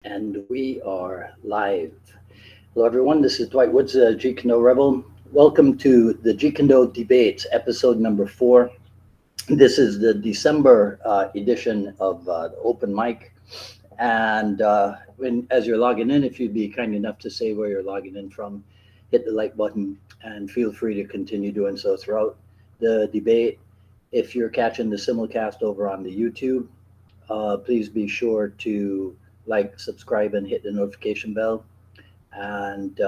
And we are live. Hello, everyone. This is Dwight Woods, Jeet Kune Rebel. Welcome to the Jeet Kune Debates, episode number 4. This is the December edition of the open mic. And as you're logging in, if you'd be kind enough to say where you're logging in from, hit the like button and feel free to continue doing so throughout the debate. If you're catching the simulcast over on the YouTube, please be sure to like, subscribe, and hit the notification bell. And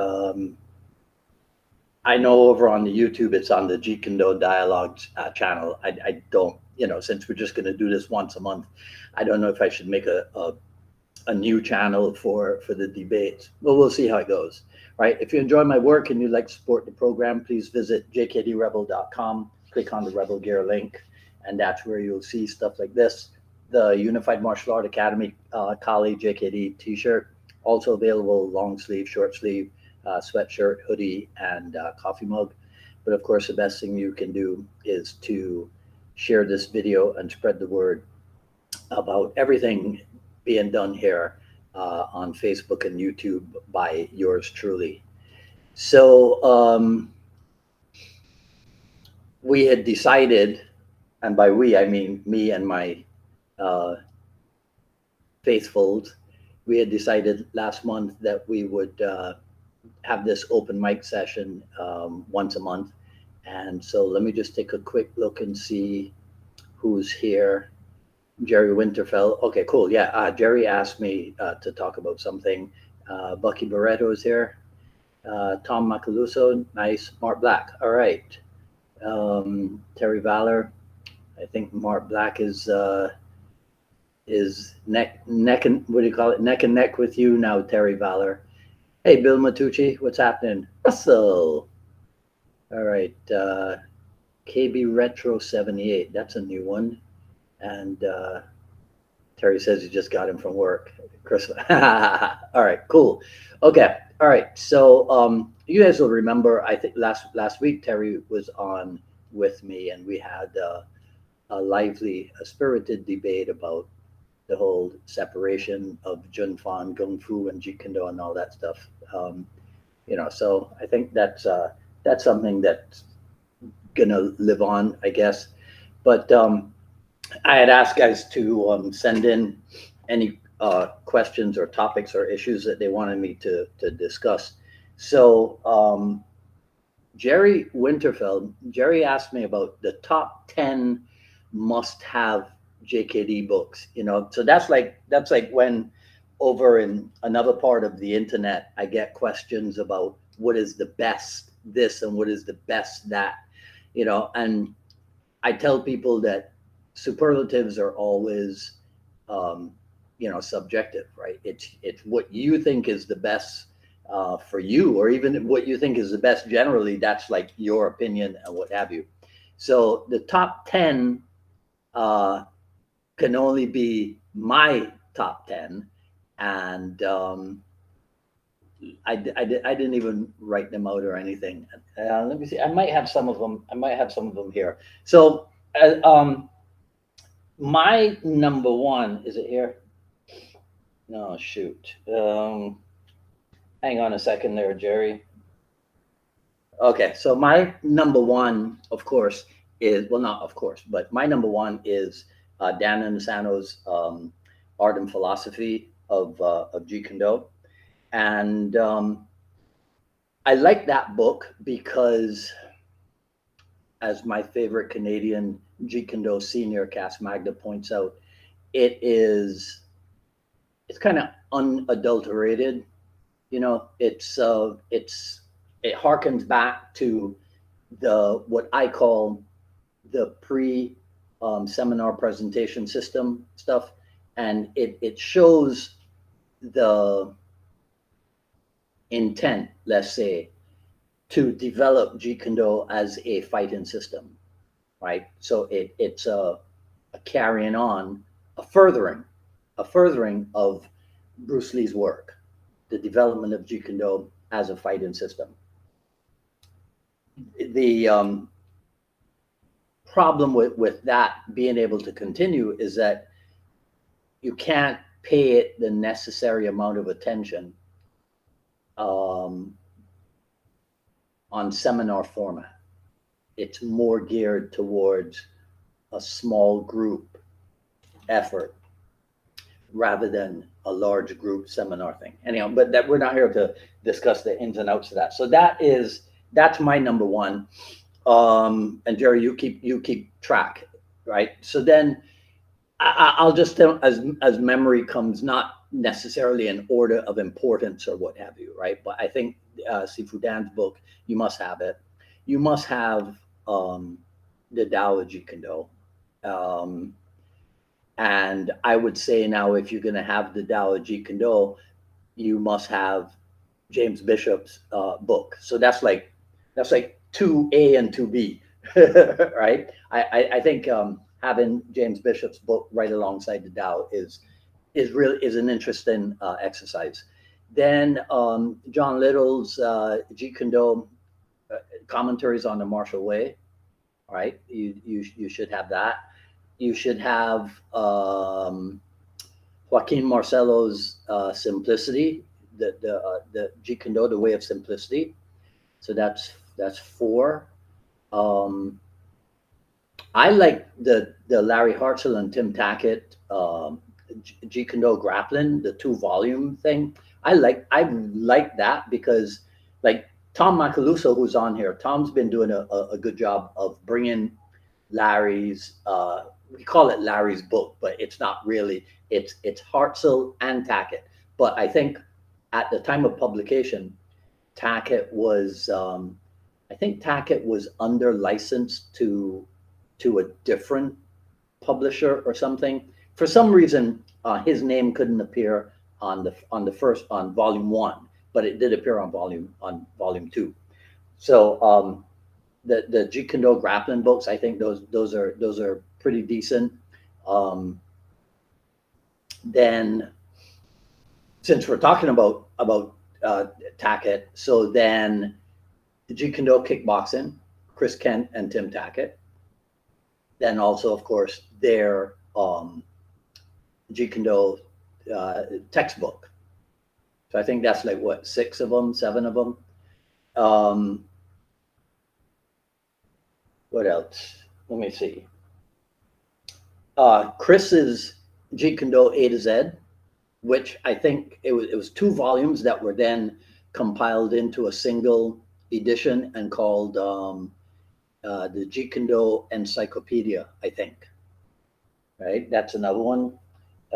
I know over on the YouTube, it's on the Jeet Kune Dialogues channel. I don't, since we're just going to do this once a month, I don't know if I should make a new channel for the debates. But we'll see how it goes. Right. If you enjoy my work and you'd like to support the program, please visit jkdrebel.com, click on the Rebel Gear link, and that's where you'll see stuff like this. The Unified Martial Art Academy Kali JKD t-shirt, also available long sleeve, short sleeve, sweatshirt, hoodie, and coffee mug. But of course, the best thing you can do is to share this video and spread the word about everything being done here on Facebook and YouTube by yours truly. So we had decided, and by we I mean me and my uh, faithfuls, we had decided last month that we would have this open mic session once a month. And so let me just take a quick look and see who's here. Jerry Winterfell. Okay, cool. Yeah, Jerry asked me to talk about something. Bucky Barreto is here. Tom Macaluso, nice. Mark Black, all right. Terry Valor, I think Mark Black is neck and what do you call it? Neck and neck with you now, Terry Valor. Hey, Bill Matucci, what's happening? Russell. All right. KB Retro 78. That's a new one. And Terry says he just got him from work. Chris. All right, cool. Okay. All right. So you guys will remember, I think last week Terry was on with me, and we had a lively, a spirited debate about the whole separation of Jun Fan, Gung Fu, and Jeet Kune Do and all that stuff. So I think that's something that's gonna live on, I guess. But I had asked guys to send in any questions or topics or issues that they wanted me to discuss. So Jerry asked me about the top 10 must-have JKD books. So that's like when over in another part of the internet, I get questions about what is the best this and what is the best that, and I tell people that superlatives are always, um, subjective, right? It's what you think is the best for you, or even what you think is the best generally. That's like your opinion and what have you. So the top 10 uh, can only be my top 10, and I didn't even write them out or anything. Let me see. I might have some of them. I might have some of them here. So. My number one, is it here? No, shoot. Hang on a second there, Jerry. Okay, so my number one, of course, is, well, not of course, but my number one is Dan Inosanto's Art and Philosophy of Jeet Kune Do. And I like that book because, as my favorite Canadian Jeet Kune Do senior, Cass Magda, points out, it is it's kind of unadulterated. It harkens back to the what I call the pre seminar presentation system stuff, and it shows the intent, let's say, to develop Jeet Kune Do as a fighting system, right? So it's a carrying on, a furthering, a furthering of Bruce Lee's work, the development of Jeet Kune Do as a fighting system. The problem with that being able to continue is that you can't pay it the necessary amount of attention um, on seminar format. It's more geared towards a small group effort rather than a large group seminar thing. Anyhow, but that we're not here to discuss the ins and outs of that. So that's my number one. And Jerry, you keep track, right? So then I'll just tell as memory comes, not necessarily in order of importance or what have you, right? But I think Sifu Dan's book, you must have it. You must have the Tao of Jeet Kune. Um, and I would say now, if you're going to have the Tao of Jeet Kune, you must have James Bishop's book. So that's like 2A and 2B, right? I think having James Bishop's book right alongside the Tao is an interesting exercise. Then John Little's Jeet Kune commentaries on the martial way, right? You should have that. You should have Joaquin Marcelo's Simplicity, the Jeet Kune, the way of simplicity. So that's four. Um, I like the Larry Hartzell and Tim Tackett Jeet Kune grappling, the 2 volume thing. I like that because like Tom Macaluso, who's on here, Tom's been doing a good job of bringing Larry's we call it Larry's book, but it's not really. It's Hartzell and Tackett. But I think at the time of publication, Tackett was I think Tackett was under license to a different publisher or something. For some reason, his name couldn't appear on the first on volume 1, but it did appear on volume 2. So the Jeet Kune grappling books, I think those are pretty decent. Um, then since we're talking about Tackett, so then the Jeet Kune kickboxing, Chris Kent and Tim Tackett. Then also, of course, their Jeet Kune textbook. So I think that's like what, 6 of them, 7 of them. What else? Let me see. Chris's Jeet Kune A to Z, which I think it was 2 volumes that were then compiled into a single edition and called the Jeet Kune Encyclopedia, I think. Right, that's another one.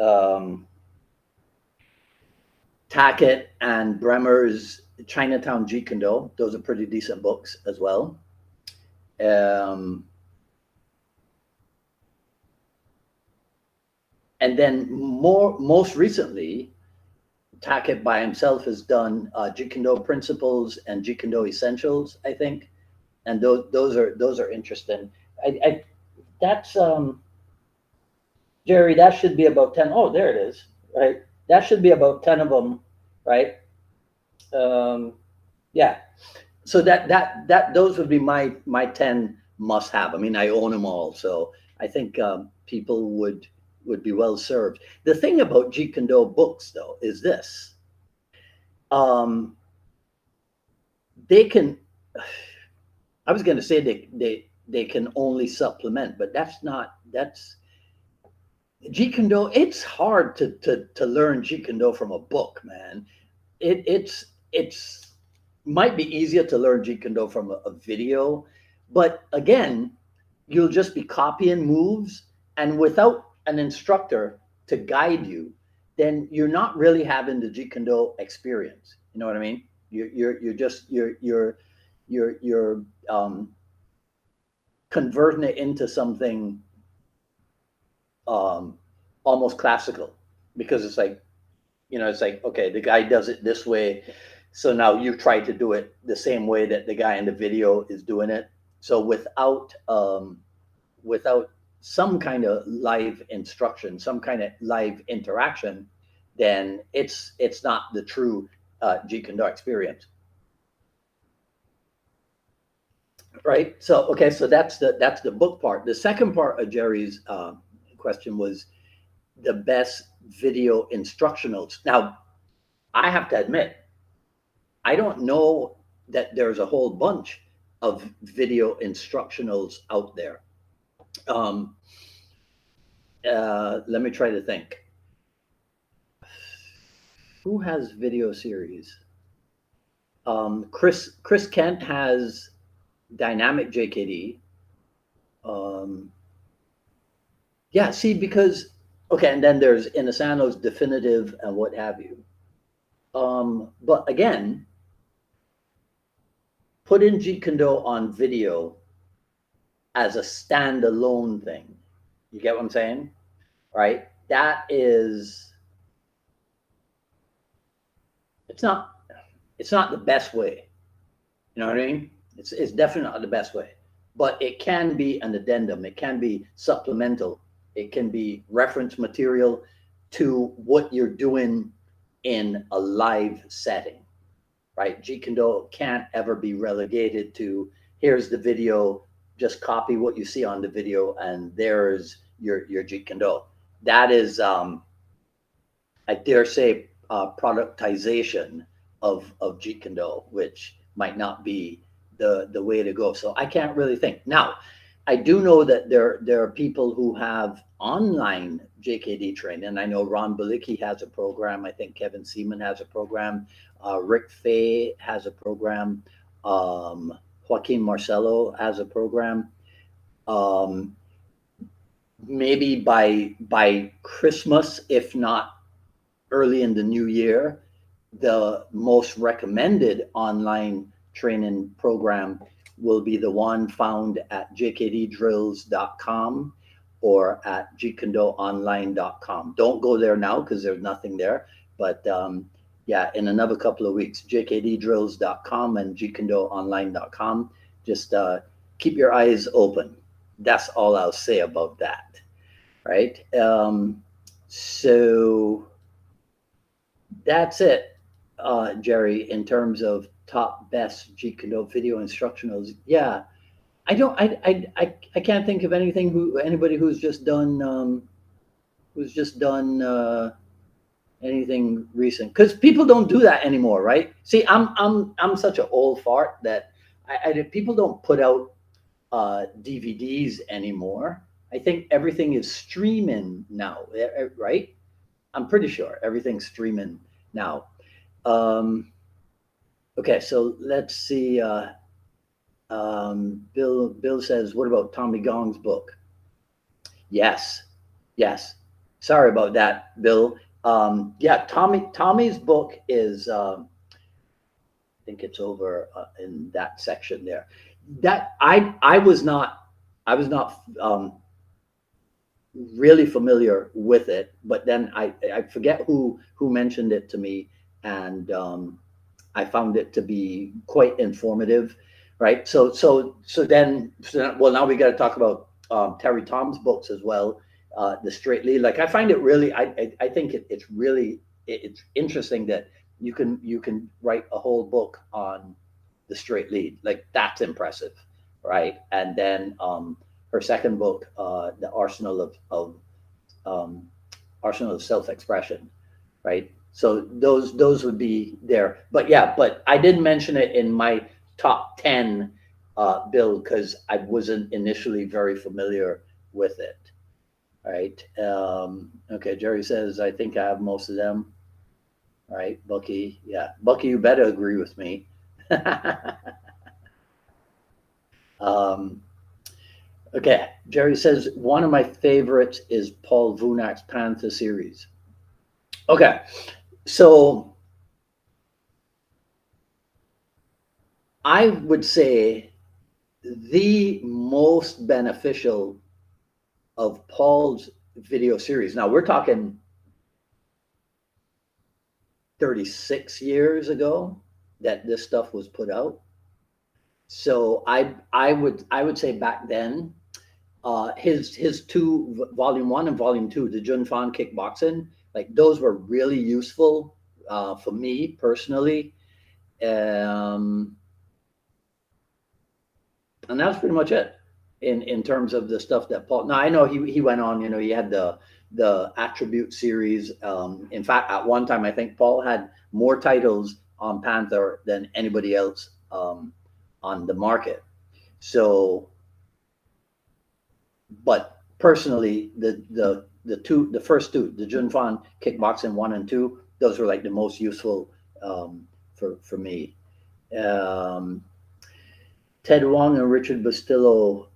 Um, Tackett and Bremer's Chinatown Jeet Kune, those are pretty decent books as well. Um, and then most recently, Tackett by himself has done Jeet Kune Principles and Jeet Kune Essentials, I think, and those are interesting. I that's Jerry. That should be about 10. Oh, there it is. Right, that should be about 10 of them, right? Um, yeah. So that those would be my 10 must have. I mean, I own them all, so I think people would be well served. The thing about Jeet Kune books, though, is this: um, they can. I was going to say they can only supplement, but that's Jeet Kune. It's hard to learn Jeet Kune from a book, man. It's might be easier to learn Jeet Kune from a video, but again, you'll just be copying moves, and without an instructor to guide you, then you're not really having the Jeet Kune experience. You know what I mean? You're converting it into something um, almost classical, because it's like, okay, the guy does it this way, so now you try to do it the same way that the guy in the video is doing it. So without some kind of live instruction, some kind of live interaction, then it's not the true Jeet Kune experience, right? So okay, so that's the book part. The second part of Jerry's question was the video instructionals. Now, I have to admit, I don't know that there's a whole bunch of video instructionals out there. Um, Let me try to think. Who has video series? Chris Kent has Dynamic JKD. Um, yeah, see, because okay, and then there's Inosano's Definitive and what have you. But again, put in Jeet Kune Do on video as a standalone thing. You get what I'm saying? Right? That is, it's not it's not the best way. You know what I mean? It's definitely not the best way. But it can be an addendum, it can be supplemental, it can be reference material to what you're doing in a live setting. Right? Jeet Kune Do can't ever be relegated to here's the video, just copy what you see on the video, and there's your Jeet Kune Do. That is, I dare say, productization of Jeet Kune Do, which might not be the way to go. So I can't really think. Now, I do know that there are people who have online JKD training. And I know Ron Balicki has a program. I think Kevin Seaman has a program. Rick Fay has a program. Joaquin Marcelo has a program. Maybe by Christmas, if not early in the new year, the most recommended online training program will be the one found at jkddrills.com or at jeetkundoonline.com. Don't go there now because there's nothing there. But yeah, in another couple of weeks, jkddrills.com and jeetkundoonline.com. Just keep your eyes open. That's all I'll say about that. Right? So that's it, Jerry, in terms of top best Jeet Kune Do video instructionals. Yeah, I can't think of anybody who's just done anything recent, because people don't do that anymore, right? See, I'm such an old fart that people don't put out DVDs anymore. I think everything is streaming now, right? I'm pretty sure everything's streaming now. Okay, so let's see. Bill says, what about Tommy Gong's book? Yes, yes. Sorry about that, Bill. Yeah, Tommy's book is. I think it's over in that section there. That I was not really familiar with it, but then I forget who mentioned it to me, and I found it to be quite informative, right? So well, now we got to talk about Terry Tom's books as well. The Straight Lead, like I find it really, I think it's really it's interesting that you can write a whole book on the Straight Lead, like that's impressive, right? And then her second book, the Arsenal of Self-Expression, right? So those would be there. But yeah, but I didn't mention it in my top 10, Bill, because I wasn't initially very familiar with it. Right. Okay, Jerry says, I think I have most of them. All right, Bucky. Yeah, Bucky, you better agree with me. Okay, Jerry says, one of my favorites is Paul Vunak's Panther series. Okay, so I would say the most beneficial of Paul's video series. Now we're talking 36 years ago that this stuff was put out. So I would say back then, his two volume 1 and volume 2, the Jun Fan Kickboxing, like those were really useful for me personally. And that's pretty much it in terms of the stuff that Paul. Now I know he went on. You know, he had the the attribute series. In fact, at one time, I think Paul had more titles on Panther than anybody else on the market. So, but personally, the first two, the Junfan Kickboxing 1 and 2, those were like the most useful for me. Um, Ted Wong and Richard Bustillo.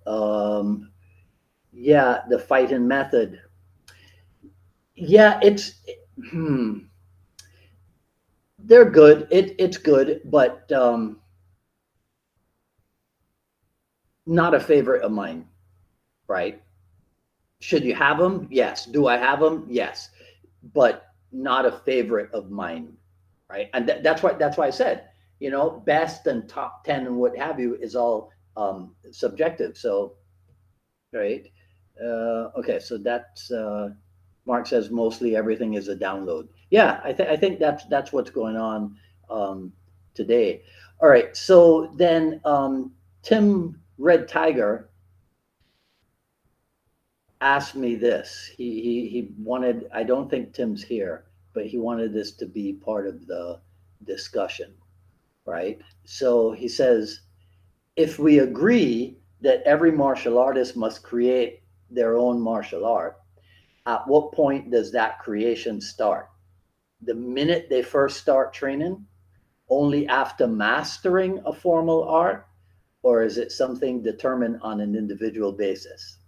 Yeah, the fighting method. Yeah, hmm, they're good. It's good, but not a favorite of mine. Right? Should you have them? Yes. Do I have them? Yes, but not a favorite of mine. Right? And that's why I said, best and top 10 and what have you is all subjective. So, right. Okay, so that's Mark says mostly everything is a download. Yeah, I think that's what's going on today. All right, so then Tim Red Tiger asked me this. He wanted. I don't think Tim's here, but he wanted this to be part of the discussion, right? So he says, if we agree that every martial artist must create their own martial art, at what point does that creation start? The minute they first start training, only after mastering a formal art, or is it something determined on an individual basis?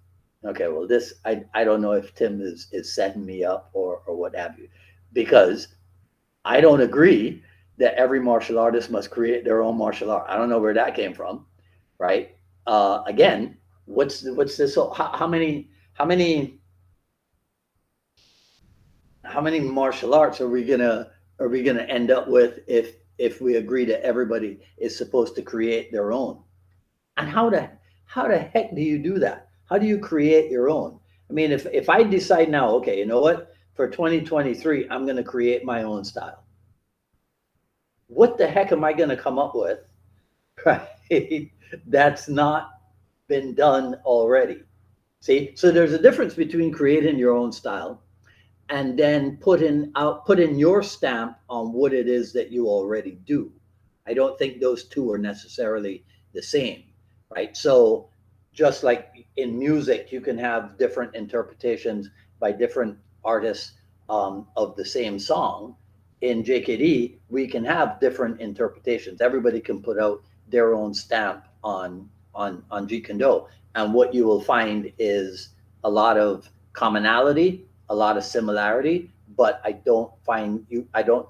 Okay, well, this I don't know if Tim is setting me up or what have you, because I don't agree that every martial artist must create their own martial art. I don't know where that came from, right? Again, what's this? How many martial arts are we gonna end up with if we agree that everybody is supposed to create their own? And how the heck do you do that? How do you create your own? I mean, if I decide now, okay, you know what? For 2023, I'm gonna create my own style. What the heck am I gonna come up with? Right? That's not been done already. See? So there's a difference between creating your own style and then putting your stamp on what it is that you already do. I don't think those two are necessarily the same, right? So just like in music, you can have different interpretations by different artists of the same song. In JKD, we can have different interpretations. Everybody can put out their own stamp on Jeet Kune, and what you will find is a lot of commonality, a lot of similarity, but I don't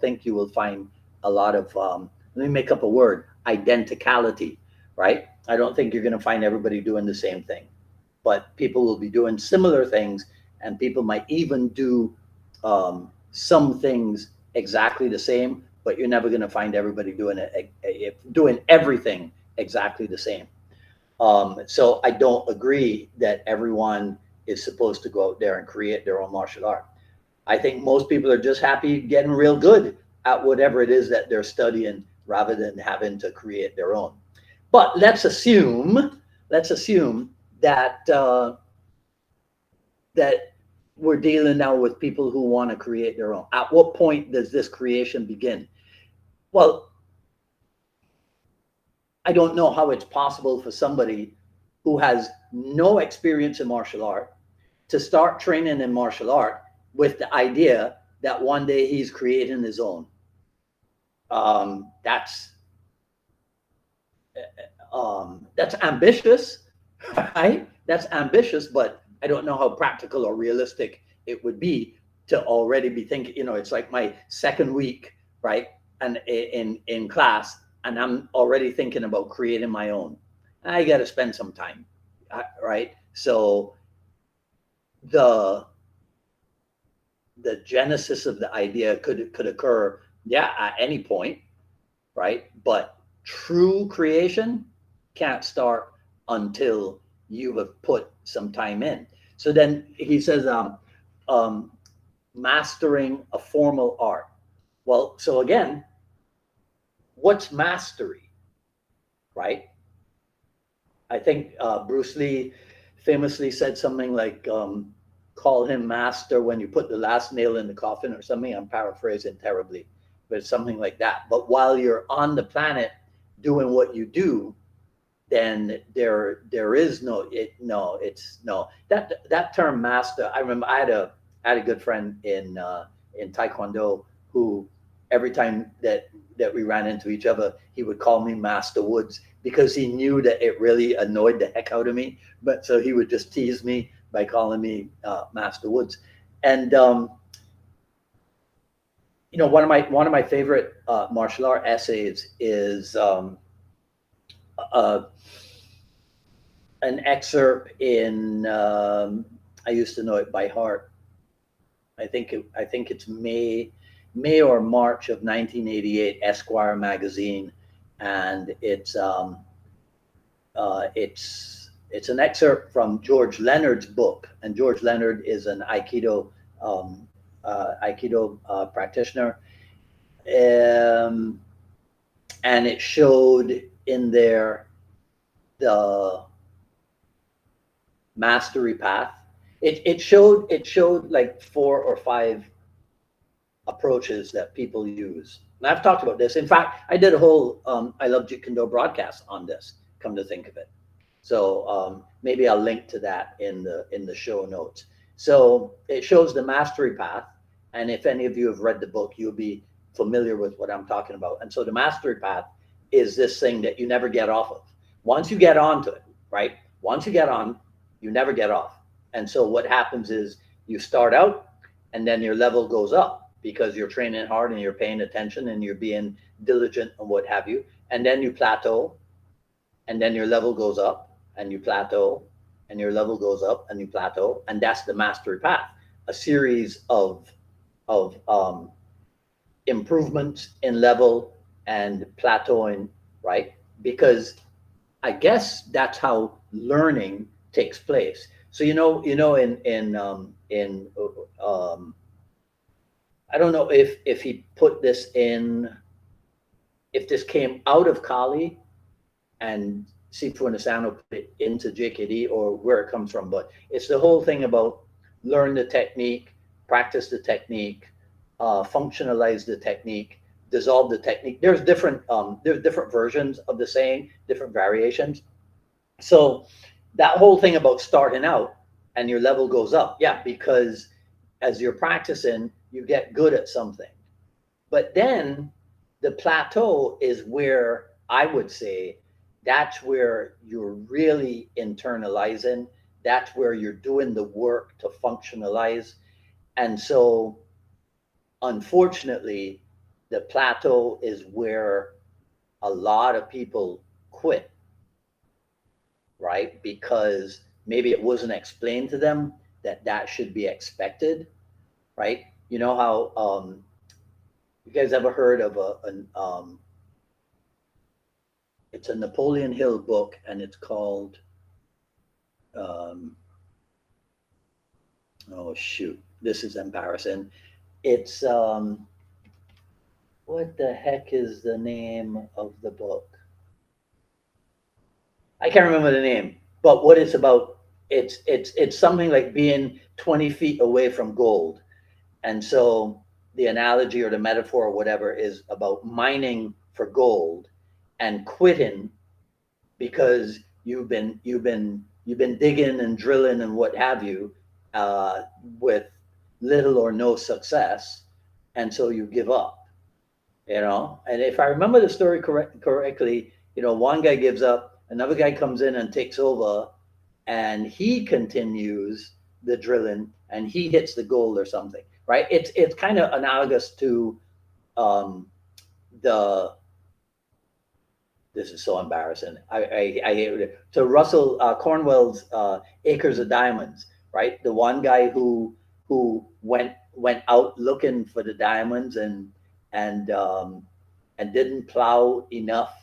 think you will find a lot of let me make up a word, identicality, right? I don't think you're going to find everybody doing the same thing, but people will be doing similar things, and people might even do some things exactly the same, but you're never going to find everybody doing everything exactly the same. So I don't agree that everyone is supposed to go out there and create their own martial art. I think most people are just happy getting real good at whatever it is that they're studying rather than having to create their own. But let's assume that we're dealing now with people who want to create their own. At what point does this creation begin? Well, I don't know how it's possible for somebody who has no experience in martial art to start training in martial art with the idea that one day he's creating his own. That's ambitious, right? That's ambitious, but I don't know how practical or realistic it would be to already be thinking. It's like my second week, right? And in class, and I'm already thinking about creating my own. I got to spend some time, right? So the the genesis of the idea could occur, yeah, at any point, right? But true creation can't start until you have put some time in. So then he says, um, mastering a formal art. Well, so again, what's mastery, right? I think Bruce Lee famously said something like, call him master when you put the last nail in the coffin or something. I'm paraphrasing terribly, but it's something like that. But while you're on the planet doing what you do, then there is no it no it's no that term master. I remember I had a good friend in Taekwondo who every time that we ran into each other, he would call me Master Woods because he knew that it really annoyed the heck out of me. But so he would just tease me by calling me Master Woods. And one of my favorite martial art essays is uh, an excerpt in I used to know it by heart. I think it's May or March of 1988, Esquire magazine, and it's an excerpt from George Leonard's book, and George Leonard is an Aikido practitioner, um, and it showed in there the mastery path. It showed like 4 or 5 approaches that people use. And I've talked about this. In fact, I did a whole I Love Jeet Kune Do broadcast on this, come to think of it. So maybe I'll link to that in the show notes. So it shows the mastery path. And if any of you have read the book, you'll be familiar with what I'm talking about. And so the mastery path is this thing that you never get off of. Once you get onto it, right? Once you get on, you never get off. And so what happens is you start out and then your level goes up because you're training hard and you're paying attention and you're being diligent and what have you. And then you plateau and then your level goes up and you plateau and your level goes up and you plateau. And that's the mastery path, a series of improvements in level and plateauing, right? Because I guess that's how learning takes place. So in I don't know if he put this in, if this came out of Kali and Sifu and Asano put it into JKD or where it comes from, but it's the whole thing about learn the technique, practice the technique, functionalize the technique, dissolve the technique. There's different versions of the saying, different variations. So that whole thing about starting out and your level goes up, yeah, because as you're practicing, you get good at something. But then the plateau is where I would say that's where you're really internalizing. That's where you're doing the work to functionalize. And so, unfortunately, the plateau is where a lot of people quit, right? Because maybe it wasn't explained to them that that should be expected, right? You know how you guys ever heard of it's a Napoleon Hill book and it's called um, oh shoot, this is embarrassing. It's what the heck is the name of the book? I can't remember the name, but what it's about, it's something like being 20 feet away from gold. And so the analogy or the metaphor or whatever is about mining for gold and quitting because you've been digging and drilling and what have you uh, with little or no success, and so you give up. And if I remember the story correctly, one guy gives up, another guy comes in and takes over, and he continues the drilling and he hits the gold or something, right? It's kind of analogous to um, the this is so embarrassing. I hate it. To Russell Cornwell's Acres of Diamonds, right? The one guy who went out looking for the diamonds and didn't plow enough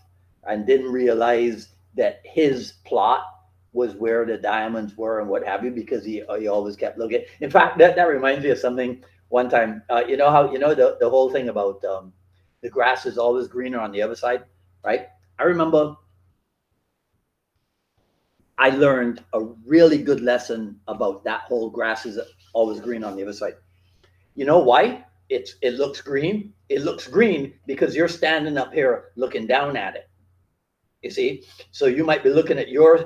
and didn't realize that his plot was where the diamonds were and what have you because he always kept looking. In fact, that reminds me of something. One time, you know how the whole thing about the grass is always greener on the other side, right? I remember I learned a really good lesson about that whole grass is always green on the other side. You know why? It looks green. It looks green because you're standing up here looking down at it. You see, so you might be looking at your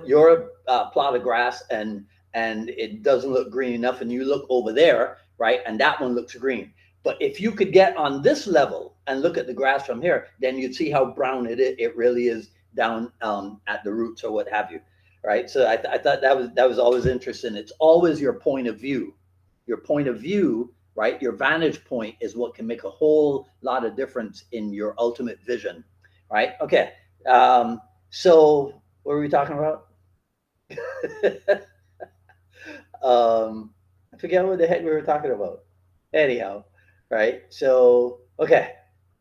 plot of grass and it doesn't look green enough, and you look over there, right, and that one looks green. But if you could get on this level and look at the grass from here, then you'd see how brown it really is down at the roots or what have you, right? So I thought that was always interesting. It's always your point of view. Your point of view, right? Your vantage point is what can make a whole lot of difference in your ultimate vision, right? Okay. So what were we talking about? I forget what the heck we were talking about. Anyhow, right? So, okay,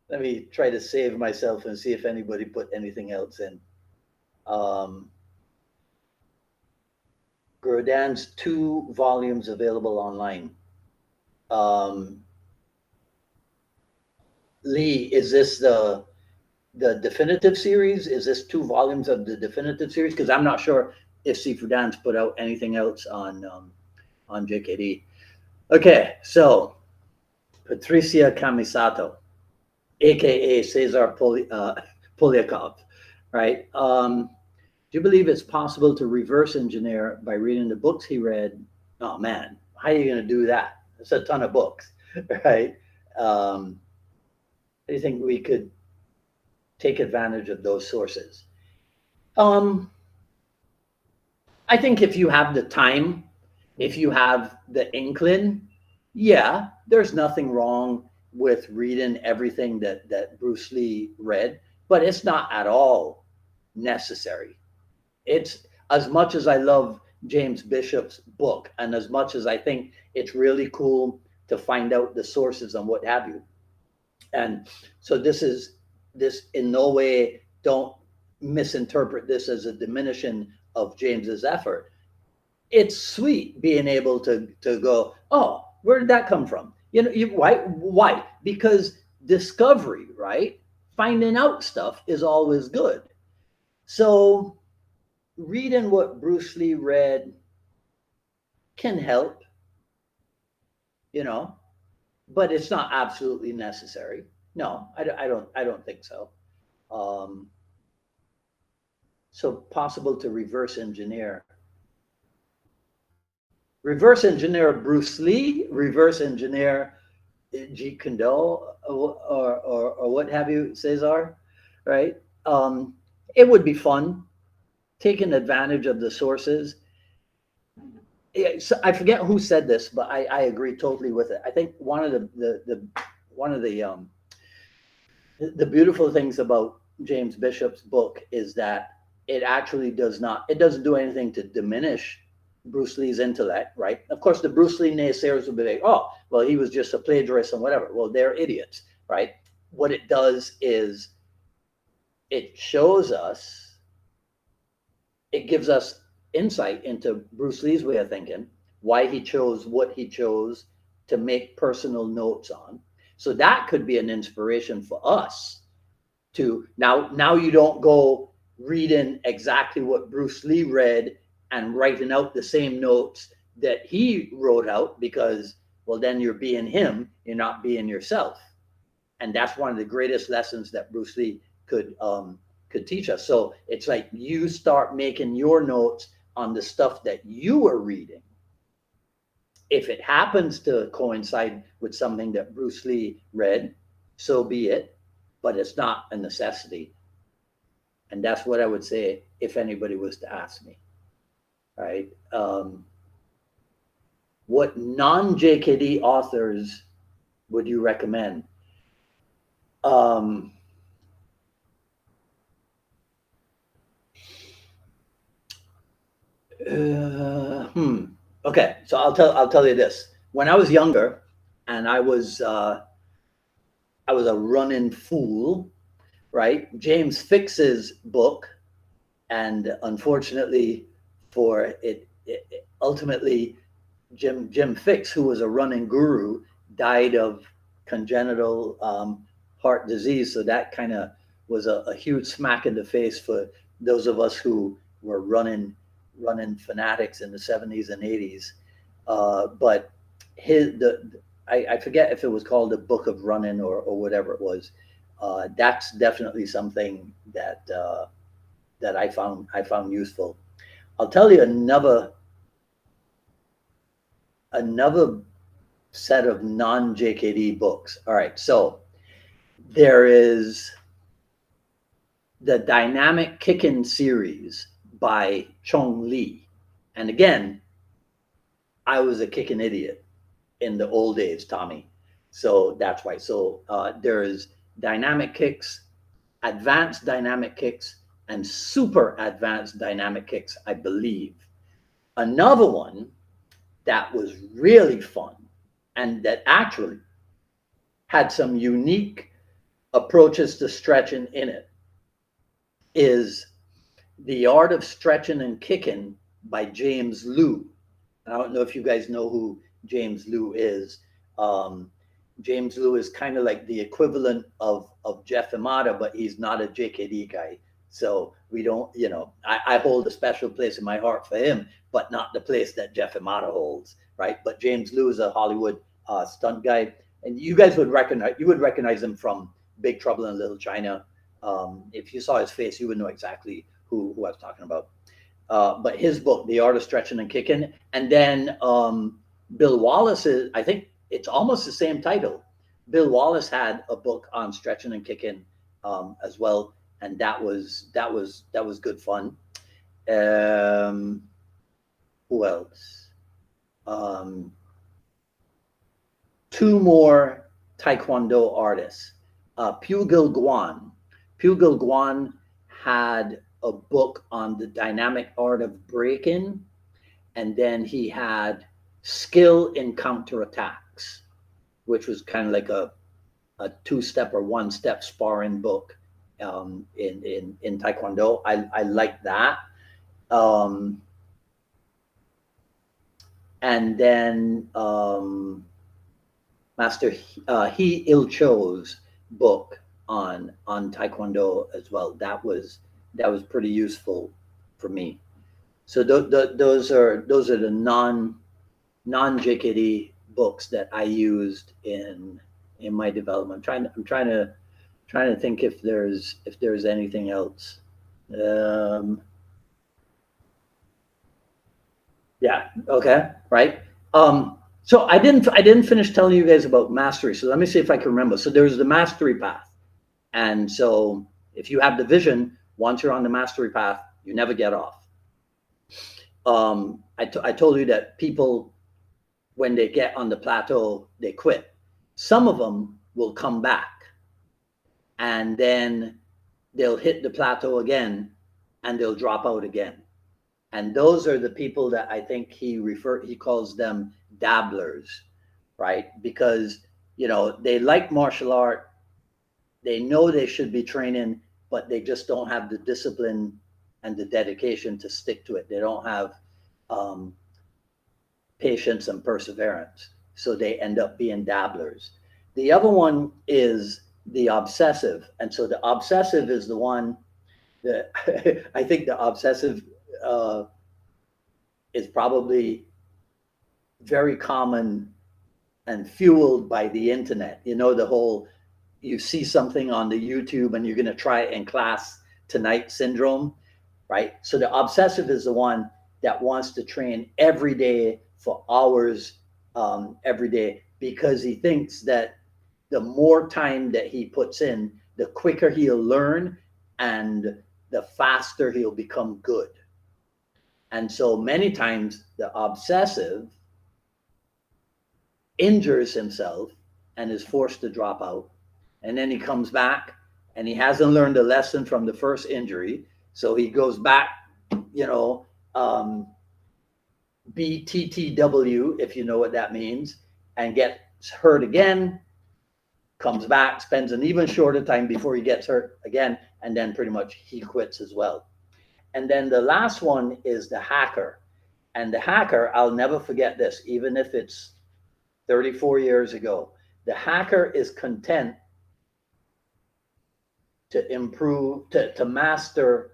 let me try to save myself and see if anybody put anything else in. Um, Grodin's 2 volumes available online. Um, Lee, is this the definitive series? Is this 2 volumes of the definitive series? Because I'm not sure if Sifudan's put out anything else on JKD. Okay, so Patricia Kamisato, aka Cesar Polyakov, right? Do you believe it's possible to reverse engineer by reading the books he read? Oh man, how are you going to do that? It's a ton of books, right? Do you think we could take advantage of those sources? Um, I think if you have the time, if you have the inkling, yeah, there's nothing wrong with reading everything that Bruce Lee read, but it's not at all necessary. It's as much as I love James Bishop's book, and as much as I think it's really cool to find out the sources and what have you. And so this in no way, don't misinterpret this as a diminishing of James's effort. It's sweet being able to go, oh, where did that come from? Why? Because discovery, right? Finding out stuff is always good. So reading what Bruce Lee read can help, you know, but it's not absolutely necessary. No, I don't think so. Um, so possible to reverse engineer Bruce Lee, reverse engineer Jeet Kune or what have you, Cesar, right? It would be fun taking advantage of the sources. Yeah, so I forget who said this, but I agree totally with it. I think one of the beautiful things about James Bishop's book is that it doesn't do anything to diminish Bruce Lee's intellect, right? Of course, the Bruce Lee naysayers will be like, oh, well, he was just a plagiarist and whatever. Well, they're idiots, right? What it does is it shows us, it gives us insight into Bruce Lee's way of thinking, why he chose what he chose to make personal notes on. So that could be an inspiration for us to now you don't go reading exactly what Bruce Lee read and writing out the same notes that he wrote out, because well, then you're being him, you're not being yourself. And that's one of the greatest lessons that Bruce Lee could teach us. So it's like you start making your notes on the stuff that you were reading. If it happens to coincide with something that Bruce Lee read, so be it, but it's not a necessity. And that's what I would say if anybody was to ask me, right? What non-JKD authors would you recommend? Okay, so I'll tell you this. When I was younger, and I was a running fool, right? James Fix's book, and unfortunately for it ultimately Jim Fix, who was a running guru, died of congenital heart disease. So that kind of was a huge smack in the face for those of us who were running fanatics in the 70s and 80s. But I forget if it was called the Book of Running or whatever it was. That's definitely something that I found useful. I'll tell you another set of non JKD books. All right, so there is the Dynamic Kickin' series by Chong Lee, and again, I was a kicking idiot in the old days, Tommy. So that's why. So there's dynamic kicks, advanced dynamic kicks, and super advanced dynamic kicks, I believe. Another one that was really fun and that actually had some unique approaches to stretching in it is The Art of Stretching and Kicking by James Liu. I don't know if you guys know who James Liu is. Um, James Liu is kind of like the equivalent of Jeff Imada, but he's not a JKD guy. So we don't, I hold a special place in my heart for him, but not the place that Jeff Imada holds, right? But James Liu is a Hollywood stunt guy, and you would recognize him from Big Trouble in Little China. If you saw his face, you would know exactly who I was talking about. But his book, The Art of Stretching and Kicking, and then Bill Wallace's, I think it's almost the same title. Bill Wallace had a book on stretching and kicking as well, and that was good fun. Um, who else? Um, Two more Taekwondo artists. Pugil Guan. Pugil Guan had a book on the dynamic art of breaking, and then he had skill in counterattacks, which was kind of like a two-step or one-step sparring book in Taekwondo. I like that. Um, and then Master He Il Cho's book on Taekwondo as well. That was pretty useful for me. So those are the non JKD books that I used in my development. I'm trying to think if there's anything else. Um, yeah. Okay. Right. So I didn't finish telling you guys about mastery. So let me see if I can remember. So there's the mastery path, and so if you have the vision, once you're on the mastery path, you never get off. I told you that people, when they get on the plateau, they quit. Some of them will come back, and then they'll hit the plateau again, and they'll drop out again. And those are the people that I think he calls them dabblers, right? Because they like martial art, they know they should be training, but they just don't have the discipline and the dedication to stick to it. They don't have um, patience and perseverance, so they end up being dabblers. The other one is the obsessive, and so the obsessive is the one that I think the obsessive uh, is probably very common and fueled by the internet. The whole you see something on the YouTube and you're going to try it in class tonight syndrome, right? So the obsessive is the one that wants to train every day for hours every day because he thinks that the more time that he puts in, the quicker he'll learn and the faster he'll become good. And so many times the obsessive injures himself and is forced to drop out. And then he comes back and he hasn't learned a lesson from the first injury. So he goes back, you know, um, BTTW, if you know what that means, and gets hurt again, comes back, spends an even shorter time before he gets hurt again, and then pretty much he quits as well. And then the last one is the hacker. And the hacker, I'll never forget this, even if it's 34 years ago. The hacker is content to improve, to master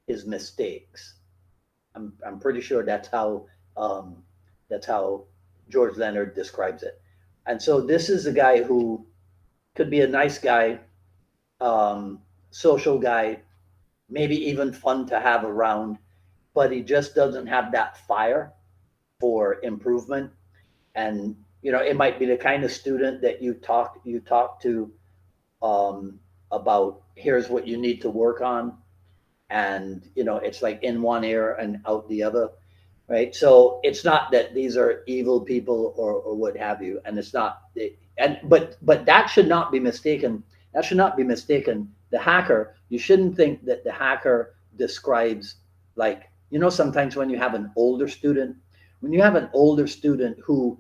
his mistakes. I'm pretty sure that's how George Leonard describes it. And so this is a guy who could be a nice guy, social guy, maybe even fun to have around, but he just doesn't have that fire for improvement. And it might be the kind of student that you talk to about, here's what you need to work on, and it's like in one ear and out the other, right? So it's not that these are evil people or what have you, and it's not. And but that should not be mistaken. That should not be mistaken. The hacker, you shouldn't think that the hacker describes, like, sometimes when you have an older student, who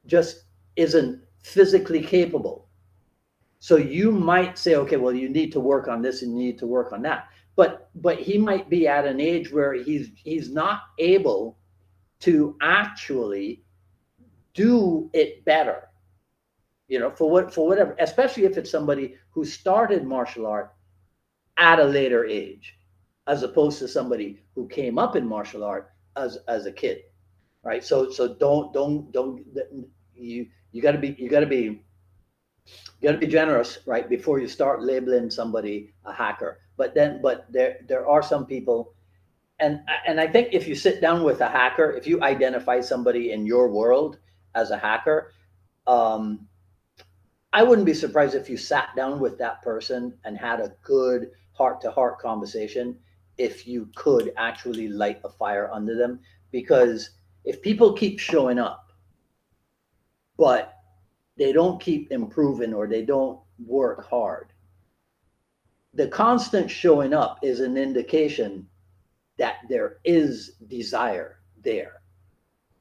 just isn't physically capable. So you might say, okay, well, you need to work on this and you need to work on that. But he might be at an age where he's not able to actually do it better. For whatever, especially if it's somebody who started martial art at a later age, as opposed to somebody who came up in martial art as a kid, right? So don't you got to be generous, right, before you start labeling somebody a hacker. But there are some people, and I think if you sit down with a hacker, if you identify somebody in your world as a hacker, um, I wouldn't be surprised if you sat down with that person and had a good heart to heart conversation, if you could actually light a fire under them. Because if people keep showing up, but they don't keep improving or they don't work hard, the constant showing up is an indication that there is desire there.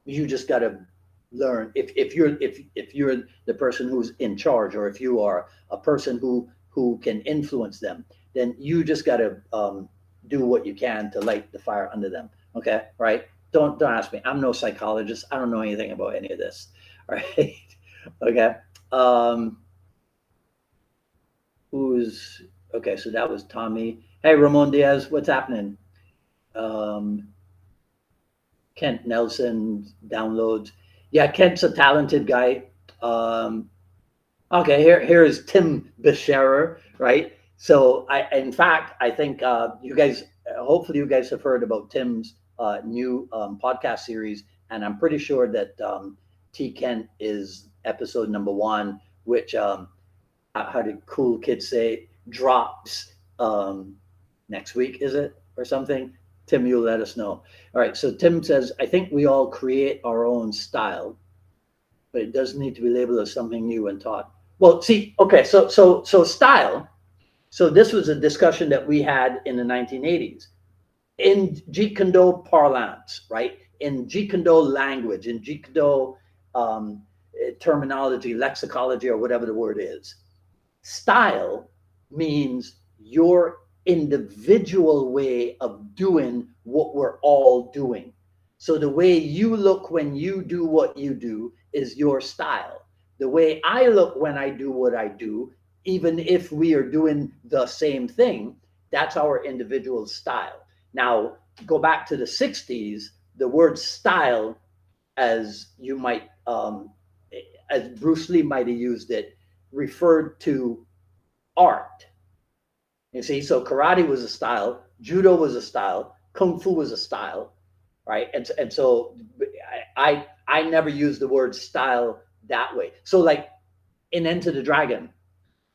You just got to learn, if you're the person who's in charge, or if you are a person who can influence them, then you just got to do what you can to light the fire under them. Okay, right? Don't ask me. I'm no psychologist. I don't know anything about any of this. All right. Okay. um who's Okay, so that was Tommy. Hey, Ramon Diaz, what's happening? um Kent Nelson downloads. Yeah, Kent's a talented guy. Um, okay, here is Tim Bescherer, right? So in fact, I think you guys, hopefully, you guys have heard about Tim's new podcast series, and I'm pretty sure that T Kent is episode number one, which how did cool kids say, drops next week, is it, or something? Tim, you'll let us know. All right. So Tim says, I think we all create our own style, but it doesn't need to be labeled as something new and taught. Well, see, okay. So style. So this was a discussion that we had in the 1980s in Jeet Kune parlance, right? In Jeet Kune language, in Jeet Kune terminology, lexicology, or whatever the word is. Style means your individual way of doing what we're all doing. So the way you look when you do what you do is your style. The way I look when I do what I do, even if we are doing the same thing, that's our individual style. Now, go back to the 60s, the word style, as you might, as Bruce Lee might have used it, referred to art. You see, so karate was a style, judo was a style, kung fu was a style, right? And so I never use the word style that way. So like in Enter the Dragon,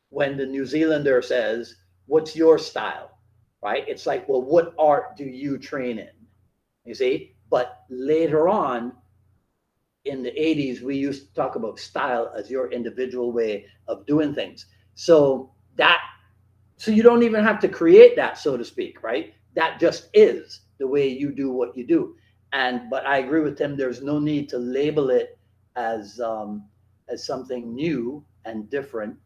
when the New Zealander says, "What's your style?" Right? It's like, well, what art do you train in? You see, but later on in the 80s, we used to talk about style as your individual way of doing things. So that, so you don't even have to create that, so to speak, right? That just is the way you do what you do. And but I agree with Tim. There's no need to label it as something new and different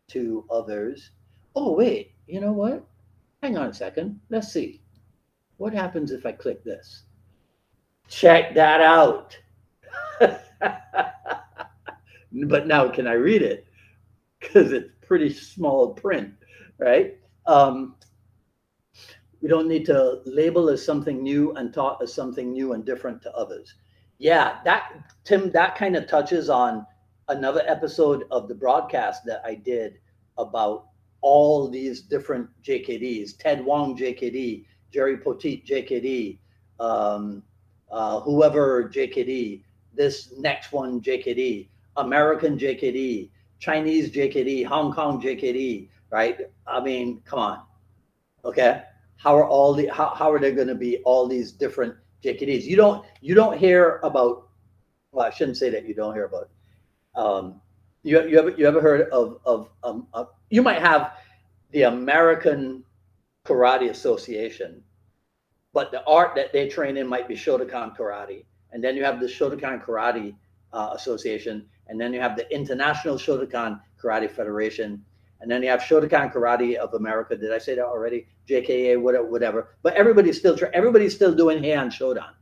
to others. Oh wait, you know what? Hang on a second. Let's see. What happens if I click this? Check that out. But now, can I read it? Because it's pretty small print, right? We don't need to label as something new and taught as something new and different to others. Yeah, that Tim, that kind of touches on another episode of the broadcast that I did about all these different JKDs: Ted Wong JKD, Jerry Poteet JKD, um, whoever JKD, this next one JKD, American JKD, Chinese JKD, Hong Kong JKD, right? I mean, come on, okay? How are there going to be all these different JKDs? You don't hear about, well, I shouldn't say that you don't hear about. Um, you ever heard of you might have the American Karate Association, but the art that they train in might be Shotokan Karate, and then you have the Shotokan Karate Association, and then you have the International Shotokan Karate Federation, and then you have Shotokan Karate of America. Did I say that already? JKA, whatever. But everybody's still doing Heian Shodan,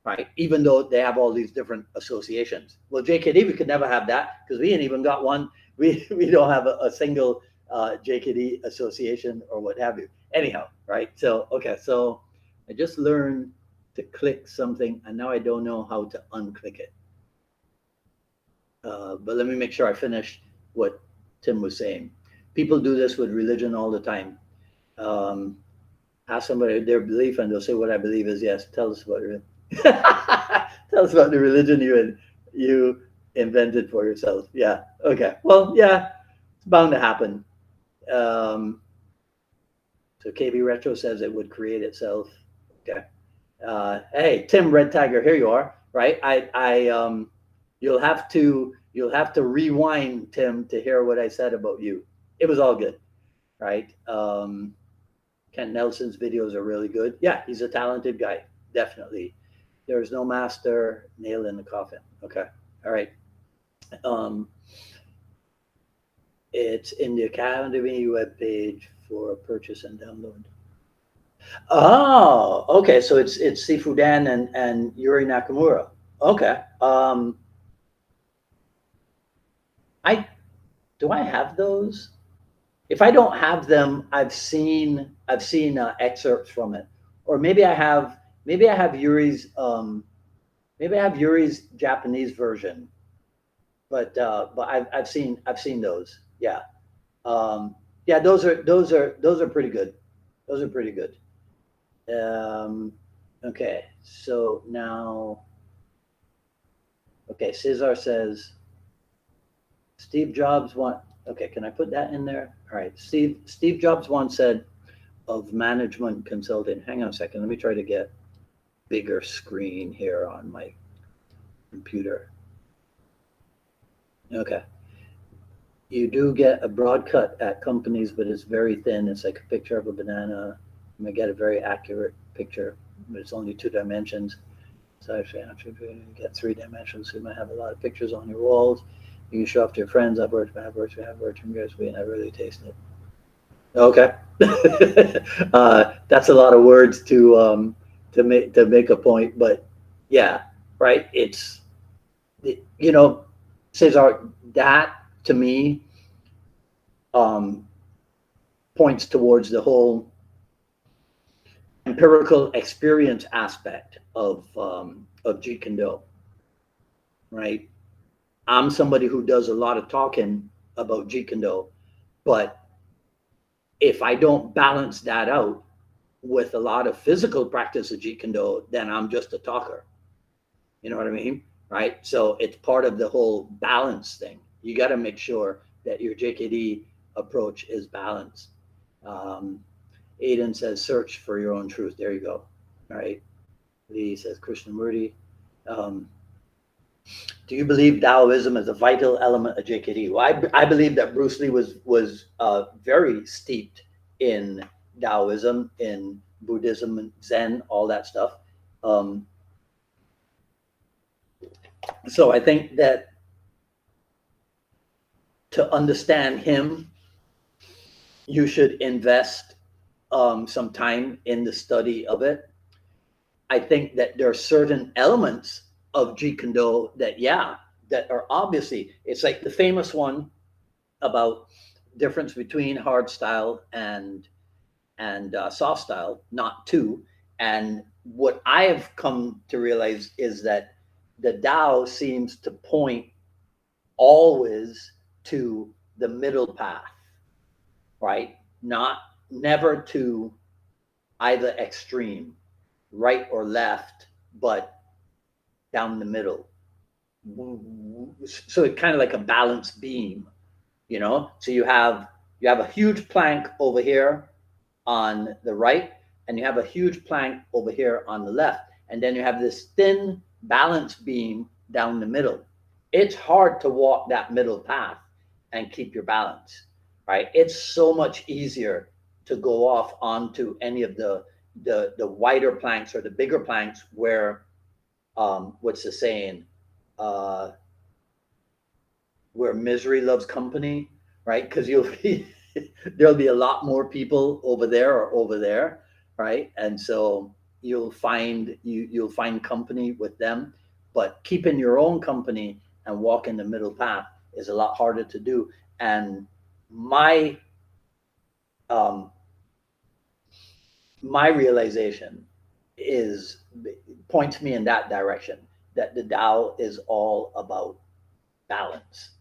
right? Even though they have all these different associations. Well, JKD, we could never have that because we ain't even got one. We don't have a single JKD association or what have you. Anyhow, right? So, okay, so I just learned to click something and now I don't know how to unclick it. But let me make sure I finish what Tim was saying. People do this with religion all the time. Ask somebody their belief and they'll say, what I believe is yes. Tell us about it. Tell us about the religion you invented for yourself. Yeah. Okay. Well, yeah, it's bound to happen. Um, so KB Retro says it would create itself. Okay. Hey, Tim Red Tiger, here you are. Right. You'll have to rewind, Tim, to hear what I said about you. It was all good. Right. Kent Nelson's videos are really good. Yeah, he's a talented guy. Definitely. There is no master, nail in the coffin. Okay. All right. Um, it's in the Academy webpage for purchase and download. Oh, okay. So it's Sifu Dan and Yuri Nakamura. Okay. I do I have those? If I don't have them, I've seen excerpts from it, or maybe I have Yuri's Japanese version, but I've seen those. Yeah, yeah. Those are pretty good. Those are pretty good. Okay, so now, okay, Cesar says Steve Jobs want. Okay, can I put that in there? All right, Steve Jobs once said of management consulting. Hang on a second. Let me try to get bigger screen here on my computer. Okay. You do get a broad cut at companies, but it's very thin. It's like a picture of a banana. You may get a very accurate picture, but it's only 2 dimensions. So actually, you get 3 dimensions. So you might have a lot of pictures on your walls. You can show off to your friends. I've worked from years, and I really taste it. Okay. That's a lot of words to make a point, but yeah, right. It's you know, Cesar, that to me um, points towards the whole empirical experience aspect of Jeet Kune Do, right? I'm somebody who does a lot of talking about Jeet Kune Do, but if I don't balance that out with a lot of physical practice of Jeet Kune Do, then I'm just a talker. You know what I mean? Right? So it's part of the whole balance thing. You got to make sure that your JKD approach is balanced. Um, Aiden says, search for your own truth. There you go. All right. Lee says, Krishnamurti. Um, do you believe Taoism is a vital element of JKD? Well, I believe that Bruce Lee was very steeped in Taoism, in Buddhism, and Zen, all that stuff. So I think that to understand him, you should invest some time in the study of it. I think that there are certain elements of Jeet Kune Do that, yeah, that are obviously, it's like the famous one about difference between hard style and soft style, not two. And what I have come to realize is that the Tao seems to point always to the middle path, right? Not never to either extreme, right or left, but down the middle. So it kind of like a balanced beam, you know. So you have a huge plank over here on the right, and you have a huge plank over here on the left, and then you have this thin balance beam down the middle. It's hard to walk that middle path and keep your balance, right? It's so much easier to go off onto any of the wider planks or the bigger planks where what's the saying, uh, where misery loves company, right? Because you'll be there'll be a lot more people over there or over there, right? And so you'll find company with them, but keeping your own company and walking the middle path is a lot harder to do. And my um, my realization is points me in that direction, that the Tao is all about balance.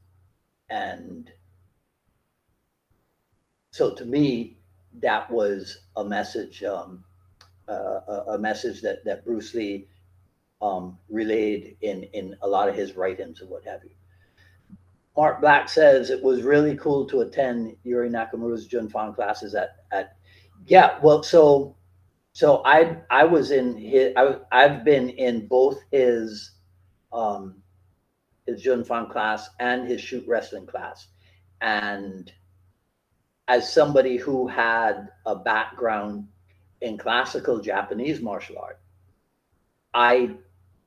And so to me, that was a message that Bruce Lee relayed in a lot of his writings and what have you. Mark Black says it was really cool to attend Yuri Nakamura's Jun Fan classes at yeah. Well, so I was in I've been in both um, his Jun Fan class and his shoot wrestling class, and as somebody who had a background in classical Japanese martial art, I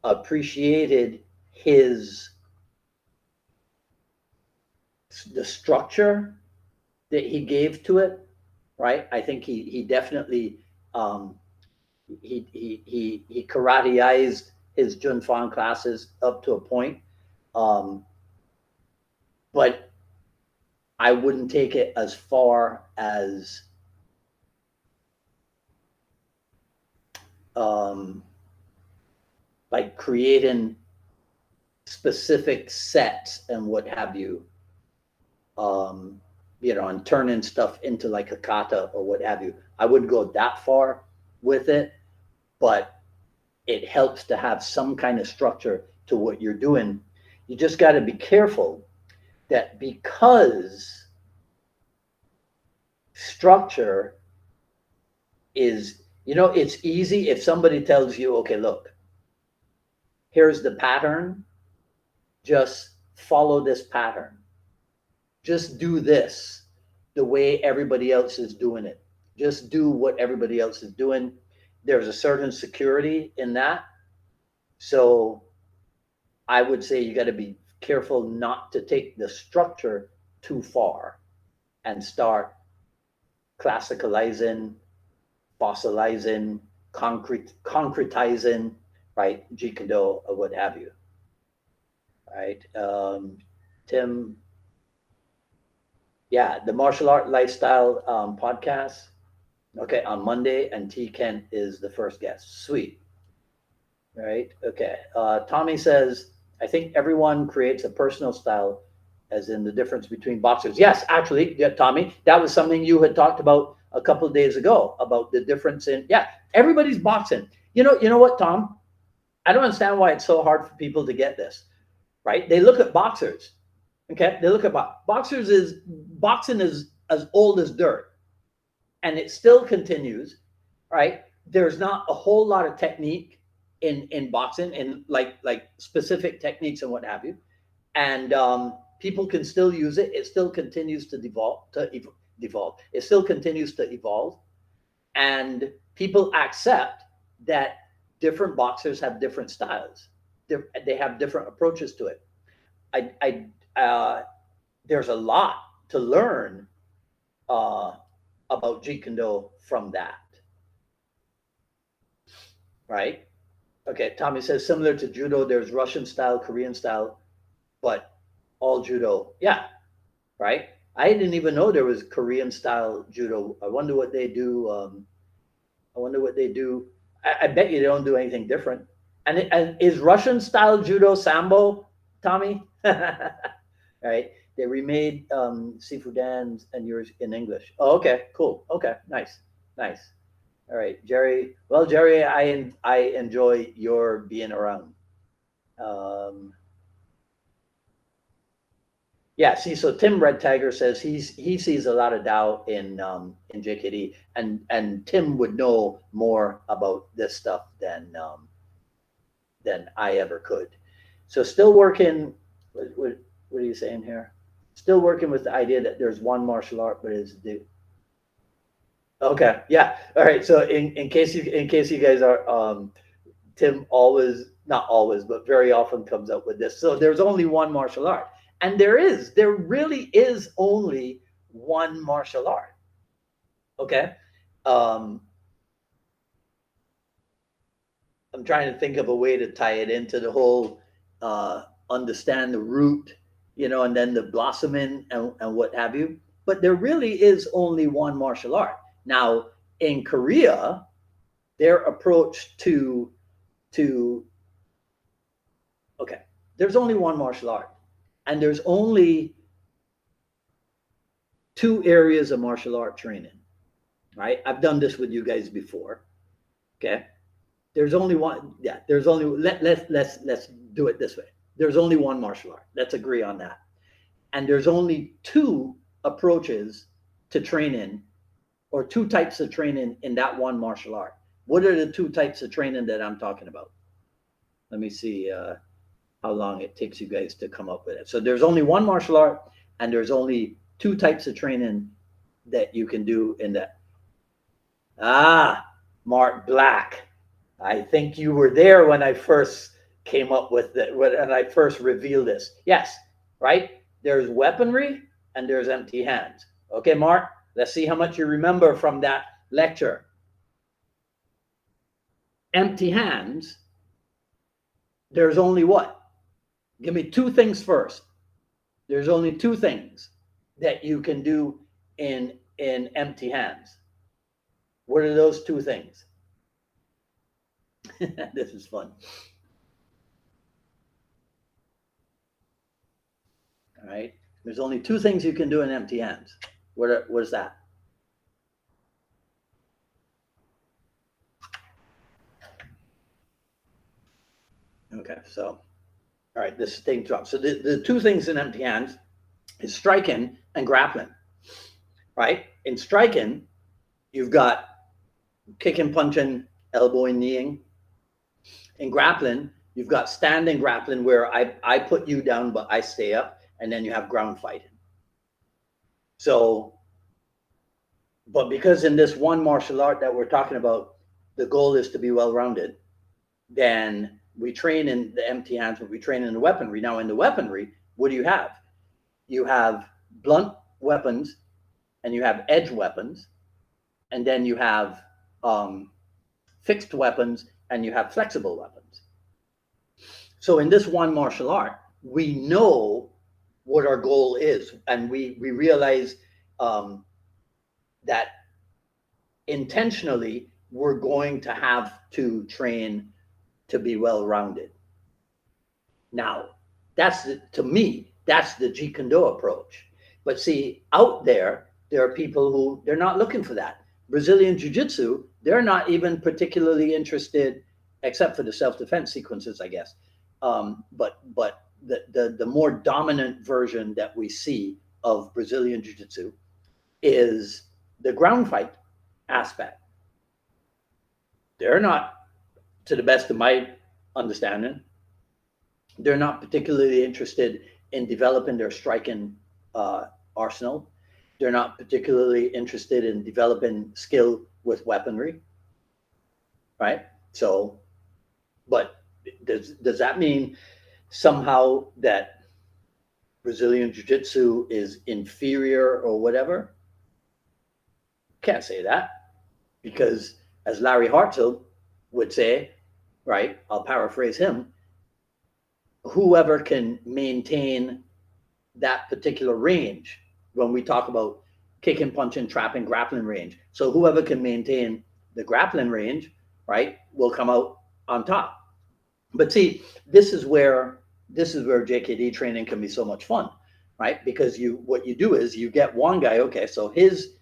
appreciated his the structure that he gave to it. Right, I think he definitely um, he karateized his Jun Fan classes up to a point, um, but I wouldn't take it as far as um, like creating specific sets and what have you, um, and turning stuff into like a kata or what have you. I wouldn't go that far with it, but it helps to have some kind of structure to what you're doing. You just got to be careful that because structure is, it's easy if somebody tells you, okay, look, here's the pattern, just follow this pattern. Just do this the way everybody else is doing it. Just do what everybody else is doing. There's a certain security in that. So I would say you got to be careful not to take the structure too far and start classicalizing, fossilizing, concretizing, right? Jeet Kune or what have you, right? Tim, yeah, the martial art lifestyle podcast. Okay, on Monday, and T. Kent is the first guest. Sweet. Right. Okay. Tommy says, I think everyone creates a personal style, as in the difference between boxers. Yes, actually, yeah, Tommy, that was something you had talked about a couple of days ago about the difference in, yeah, everybody's boxing. You know what, Tom? I don't understand why it's so hard for people to get this, right? They look at boxers. Okay. They look at boxing is as old as dirt, and it still continues, right? There's not a whole lot of technique in boxing, and like specific techniques and what have you, and people can still use it. It still continues to devolve. It still continues to evolve, and people accept that different boxers have different styles. They have different approaches to it. There's a lot to learn uh, about Jeet Kune Do from that, right? Okay, Tommy says similar to judo, there's Russian style, Korean style, but all judo. Yeah, right. I didn't even know there was Korean style judo. I wonder what they do. I wonder what they do. I bet you they don't do anything different. And is Russian style judo sambo, Tommy? Right? They remade Sifudan's and yours in English. Oh, okay, cool. Okay, nice, nice. All right, Jerry. Well, Jerry, I enjoy your being around. Um, yeah, see, so Tim Red Tiger says he sees a lot of Dow in JKD, and Tim would know more about this stuff than I ever could. So still working. What are you saying here? Still working with the idea that there's one martial art, but is the okay, yeah, all right. So in case you guys are Tim always, not always, but very often comes up with this. So there's only one martial art. And there really is only one martial art. Okay. Um, I'm trying to think of a way to tie it into the whole understand the root, and then the blossoming and what have you. But there really is only one martial art. Now, in Korea, their approach to okay, there's only one martial art, and there's only two areas of martial art training. Right? I've done this with you guys before. Okay, there's only one. Yeah, there's only let's do it this way. There's only one martial art. Let's agree on that. And there's only two approaches to training, or two types of training in that one martial art. What are the two types of training that I'm talking about? Let me see how long it takes you guys to come up with it. So there's only one martial art, and there's only two types of training that you can do in that. Mark Black. I think you were there when I first came up with it, when I first revealed this. Yes, right? There's weaponry and there's empty hands. Okay, Mark, let's see how much you remember from that lecture. Empty hands, there's only what? Give me two things first. There's only two things that you can do in empty hands. What are those two things? This is fun. All right. There's only two things you can do in empty hands. What's that? Okay. So, all right. This thing drops. So the two things in empty hands is striking and grappling. Right. In striking, you've got kicking, punching, elbowing, kneeing. In grappling, you've got standing grappling where I put you down, but I stay up, and then you have ground fighting. So, but because in this one martial art that we're talking about, the goal is to be well-rounded, then we train in the empty hands, but we train in the weaponry. Now, in the weaponry, what do you have? You have blunt weapons, and you have edge weapons, and then you have fixed weapons, and you have flexible weapons. So in this one martial art, we know what our goal is, and we realize that intentionally we're going to have to train to be well-rounded. Now, to me, that's the Jeet Kune approach. But see, out there are people who they're not looking for that. Brazilian Jiu-Jitsu, they're not even particularly interested, except for the self-defense sequences, I guess. But the more dominant version that we see of Brazilian Jiu-Jitsu is the ground fight aspect. They're not, to the best of my understanding, they're not particularly interested in developing their striking arsenal. They're not particularly interested in developing skill with weaponry, right? So, but does that mean somehow that Brazilian Jiu-Jitsu is inferior or whatever? Can't say that, because as Larry Hartzell would say, right, I'll paraphrase him, whoever can maintain that particular range, when we talk about kicking, punching, trapping, grappling range. So whoever can maintain the grappling range right, will come out on top. But see, this is where JKD training can be so much fun, right? Because what you do is you get one guy, okay, so his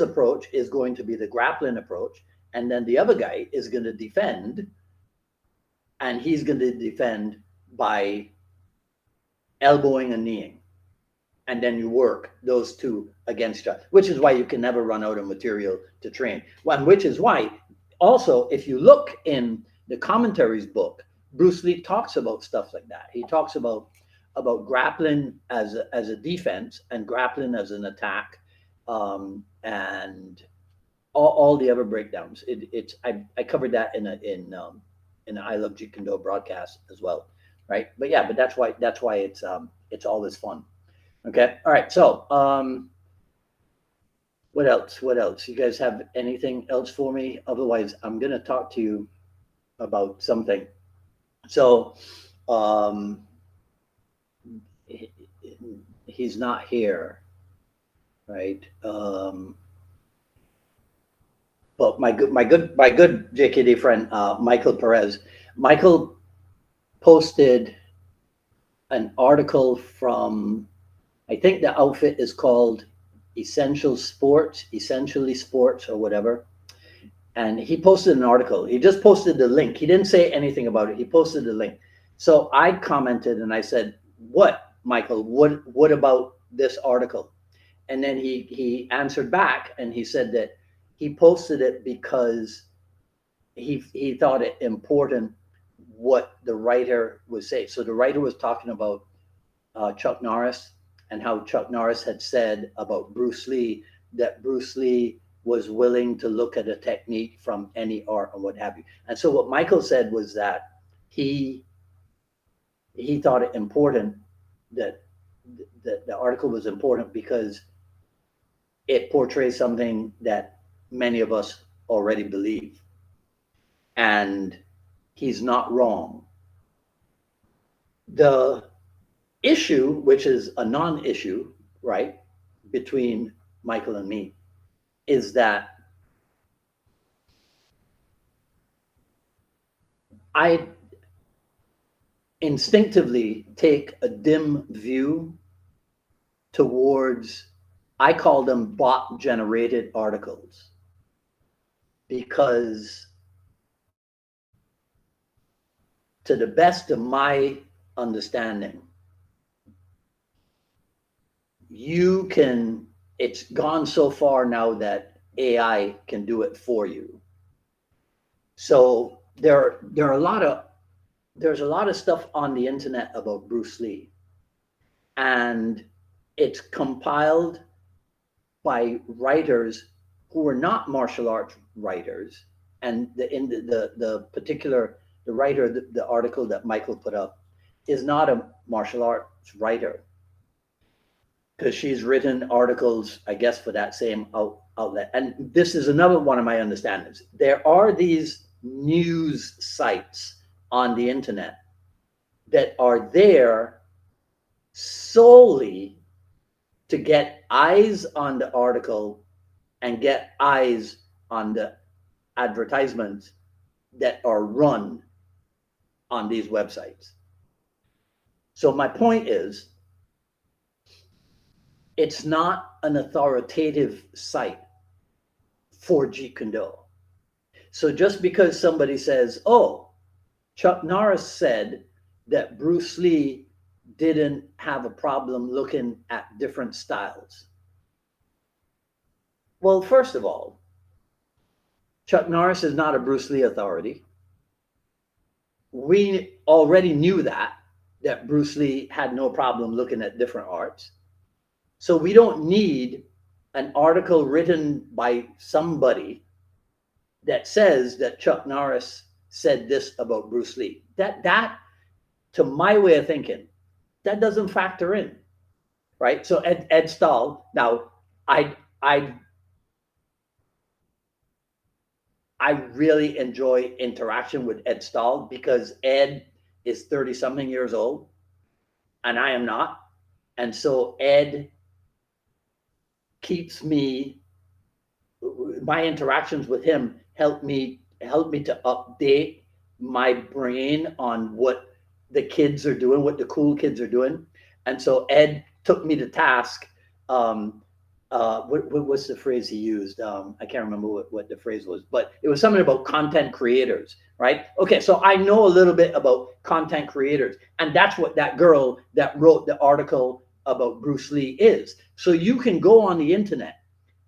approach is going to be the grappling approach, and then the other guy is going to defend, and he's going to defend by elbowing and kneeing. And then you work those two against each other, which is why you can never run out of material to train. And which is why, also, if you look in the commentaries book, Bruce Lee talks about stuff like that. He talks about grappling as a defense and grappling as an attack, and all the other breakdowns. I covered that in the I Love Jeet Kune Do broadcast as well, right? But yeah, but that's why it's always fun. Okay. All right. So, what else? What else? You guys have anything else for me? Otherwise, I'm going to talk to you about something. So, um, he's not here, right? But my good JKD friend, Michael Perez. Michael posted an article from, I think the outfit is called Essentially Sports or whatever. And he posted an article. He just posted the link. He didn't say anything about it. He posted the link. So I commented and I said, "What, Michael? What about this article?" And then he answered back and he said that he posted it because he thought it important what the writer was saying. So the writer was talking about Chuck Norris and how Chuck Norris had said about Bruce Lee that Bruce Lee was willing to look at a technique from any art and what have you. And so what Michael said was that he thought it important that the article was important because it portrays something that many of us already believe. And he's not wrong. The issue, which is a non-issue, right, between Michael and me, is that I instinctively take a dim view towards, I call them bot generated articles, because to the best of my understanding, it's gone so far now that AI can do it for you. So there's a lot of stuff on the internet about Bruce Lee, and it's compiled by writers who are not martial arts writers. And the particular the writer, the article that Michael put up, is not a martial arts writer, because she's written articles, I guess, for that same outlet. And this is another one of my understandings. There are these news sites on the internet that are there solely to get eyes on the article and get eyes on the advertisements that are run on these websites. So my point is, it's not an authoritative site for Jeet Kune Do. So just because somebody says, "Oh, Chuck Norris said that Bruce Lee didn't have a problem looking at different styles." Well, first of all, Chuck Norris is not a Bruce Lee authority. We already knew that Bruce Lee had no problem looking at different arts. So we don't need an article written by somebody that says that Chuck Norris said this about Bruce Lee. That to my way of thinking, that doesn't factor in, right? So Ed Stahl. Now, I really enjoy interaction with Ed Stahl because Ed is 30 something years old and I am not. And so Ed keeps me, my interactions with him help me helped me to update my brain on what the kids are doing, what the cool kids are doing. And so Ed took me to task. What was the phrase he used? I can't remember what the phrase was, but it was something about content creators, right? Okay, so I know a little bit about content creators, and that's what that girl that wrote the article about Bruce Lee is. So you can go on the internet,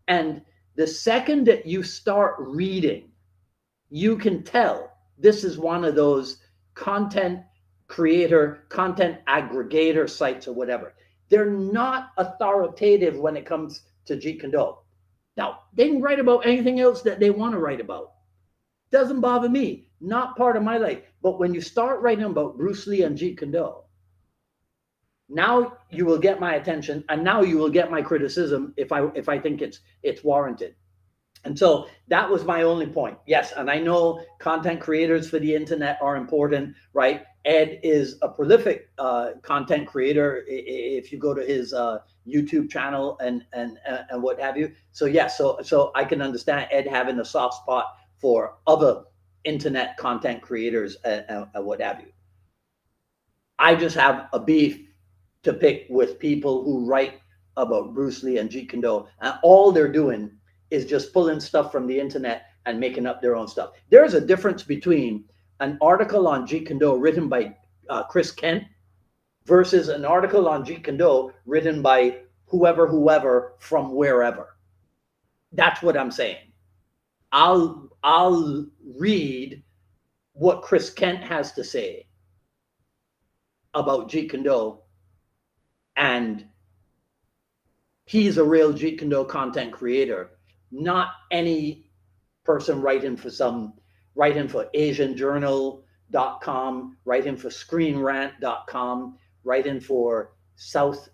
and the second that you start reading, you can tell this is one of those content creator, content aggregator sites or whatever. They're not authoritative when it comes to Jeet Kune. Now, they can write about anything else that they want to write about. Doesn't bother me. Not part of my life. But when you start writing about Bruce Lee and Jeet Kune, now you will get my attention, and now you will get my criticism if I think it's warranted. And so that was my only point. Yes, and I know content creators for the internet are important, right? Ed is a prolific content creator. If you go to his YouTube channel and what have you. So yes, so I can understand Ed having a soft spot for other internet content creators and what have you. I just have a beef to pick with people who write about Bruce Lee and Jeet Kune, and all they're doing is just pulling stuff from the internet and making up their own stuff. There's a difference between an article on Jeet Kune written by Chris Kent versus an article on Jeet Kune written by whoever from wherever. That's what I'm saying. I'll read what Chris Kent has to say about Jeet Kune, and he's a real Jeet Kune content creator, not any person writing for AsianJournal.com, writing for ScreenRant.com, writing for South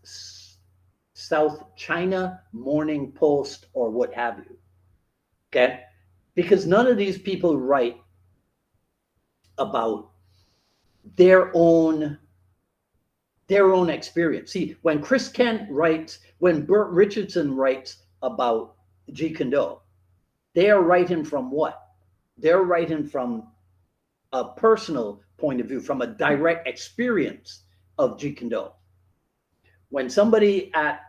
China Morning Post or what have you. Okay? Because none of these people write about their own experience. See, when Chris Kent writes, when Burt Richardson writes about Jeet Kune, they are writing from what? They're writing from a personal point of view, from a direct experience of Jeet Kune. When somebody at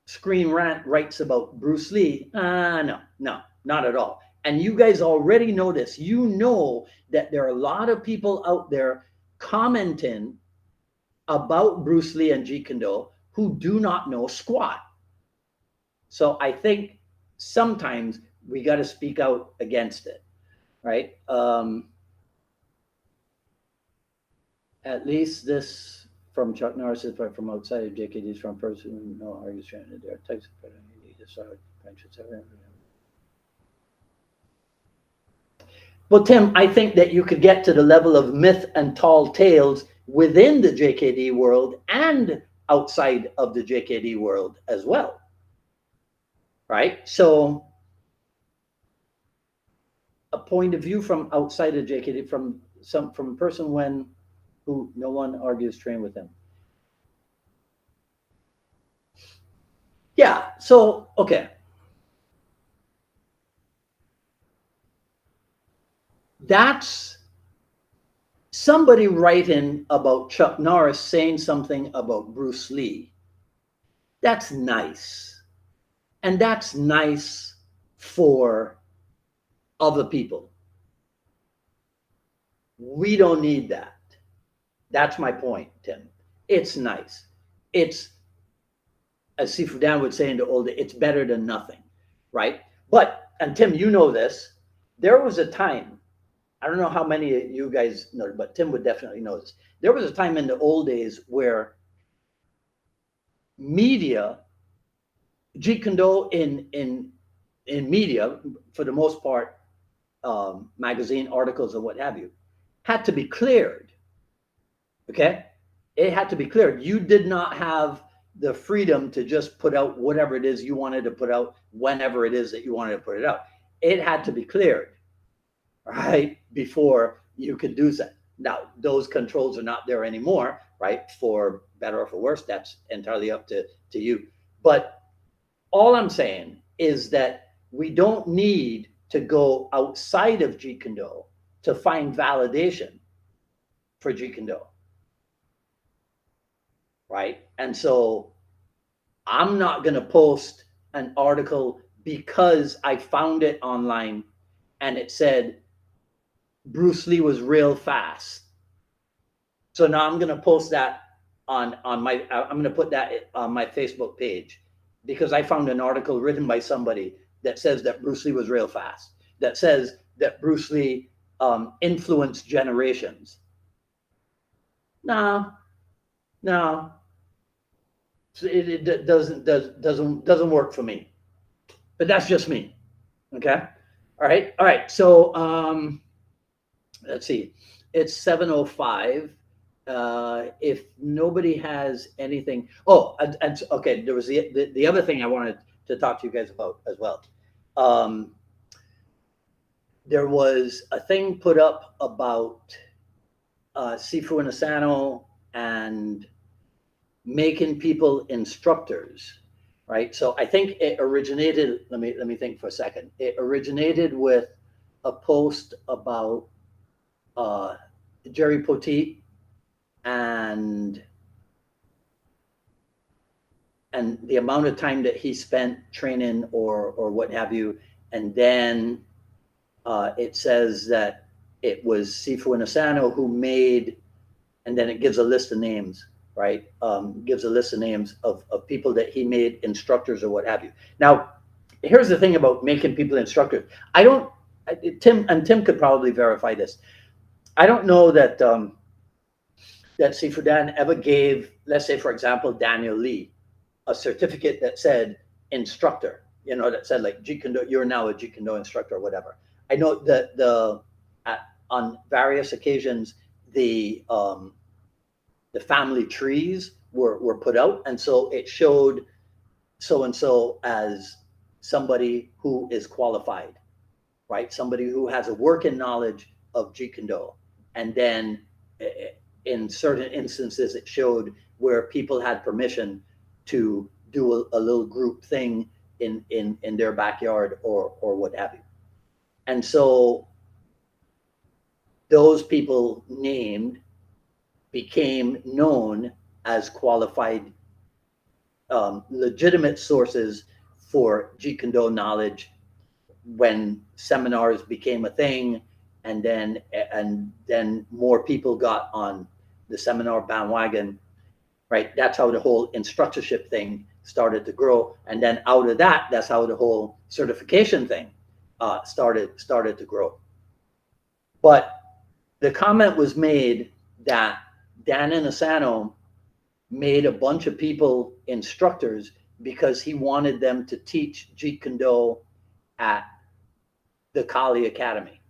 Screen Rant writes about Bruce Lee, no, not at all. And you guys already know this. You know that there are a lot of people out there commenting about Bruce Lee and Jeet Kune who do not know squat. So I think sometimes we got to speak out against it, right? At least this from Chuck Norris is from outside of JKD's from person. No, are you trying to do types of you need to start pensions. Well, Tim, I think that you could get to the level of myth and tall tales within the JKD world and outside of the JKD world as well, right? So a point of view from outside of JKD, from a person who no one argues train with him. Yeah, so, okay. That's somebody writing about Chuck Norris saying something about Bruce Lee. That's nice. And that's nice for other people. We don't need that. That's my point, Tim. It's nice. It's, as Sifu Dan would say in the old days, it's better than nothing, right? But, and Tim, you know this, there was a time, I don't know how many of you guys know, but Tim would definitely know this. There was a time in the old days where media, Jeet Kune in media, for the most part, magazine articles or what have you, had to be cleared. Okay? It had to be cleared. You did not have the freedom to just put out whatever it is you wanted to put out whenever it is that you wanted to put it out. It had to be cleared, right, before you could do that. Now, those controls are not there anymore, right? For better or for worse, that's entirely up to you. But all I'm saying is that we don't need to go outside of Jeet Kune Do to find validation for Jeet Kune Do, right? And so I'm not going to post an article because I found it online and it said Bruce Lee was real fast. So now I'm going to post that on my, I'm going to put that on my Facebook page because I found an article written by somebody that says that Bruce Lee was real fast, that says that Bruce Lee influenced generations. No, no, it doesn't work for me. But that's just me. Okay. All right. So let's see. It's 7:05. If nobody has anything, and okay, there was the other thing I wanted to talk to you guys about as well. There was a thing put up about Sifu and Asano and making people instructors, right? So I think it originated. Let me think for a second. It originated with a post about Jerry Poteet and the amount of time that he spent training or what have you, and then it says that it was Sifu and Asano who made, and then it gives a list of names, right? Gives a list of names of people that he made instructors or what have you. Now, here's the thing about making people instructors. I don't, Tim could probably verify this. I don't know that that Sifu Dan ever gave, let's say, for example, Daniel Lee, a certificate that said instructor, that said like Jeet Kune Do, you're now a Jeet Kune Do instructor or whatever. I know that on various occasions, the family trees were put out, and so it showed so and so as somebody who is qualified, right? Somebody who has a working knowledge of Jeet Kune Do, and then in certain instances, it showed where people had permission to do a little group thing in their backyard or what have you. And so those people named became known as qualified, legitimate sources for Jeet Kune Do knowledge when seminars became a thing, and then more people got on the seminar bandwagon, right? That's how the whole instructorship thing started to grow, and then out of that, that's how the whole certification thing started to grow. But the comment was made that Dan Asano made a bunch of people instructors because he wanted them to teach Jeet Kune Do at the Kali Academy.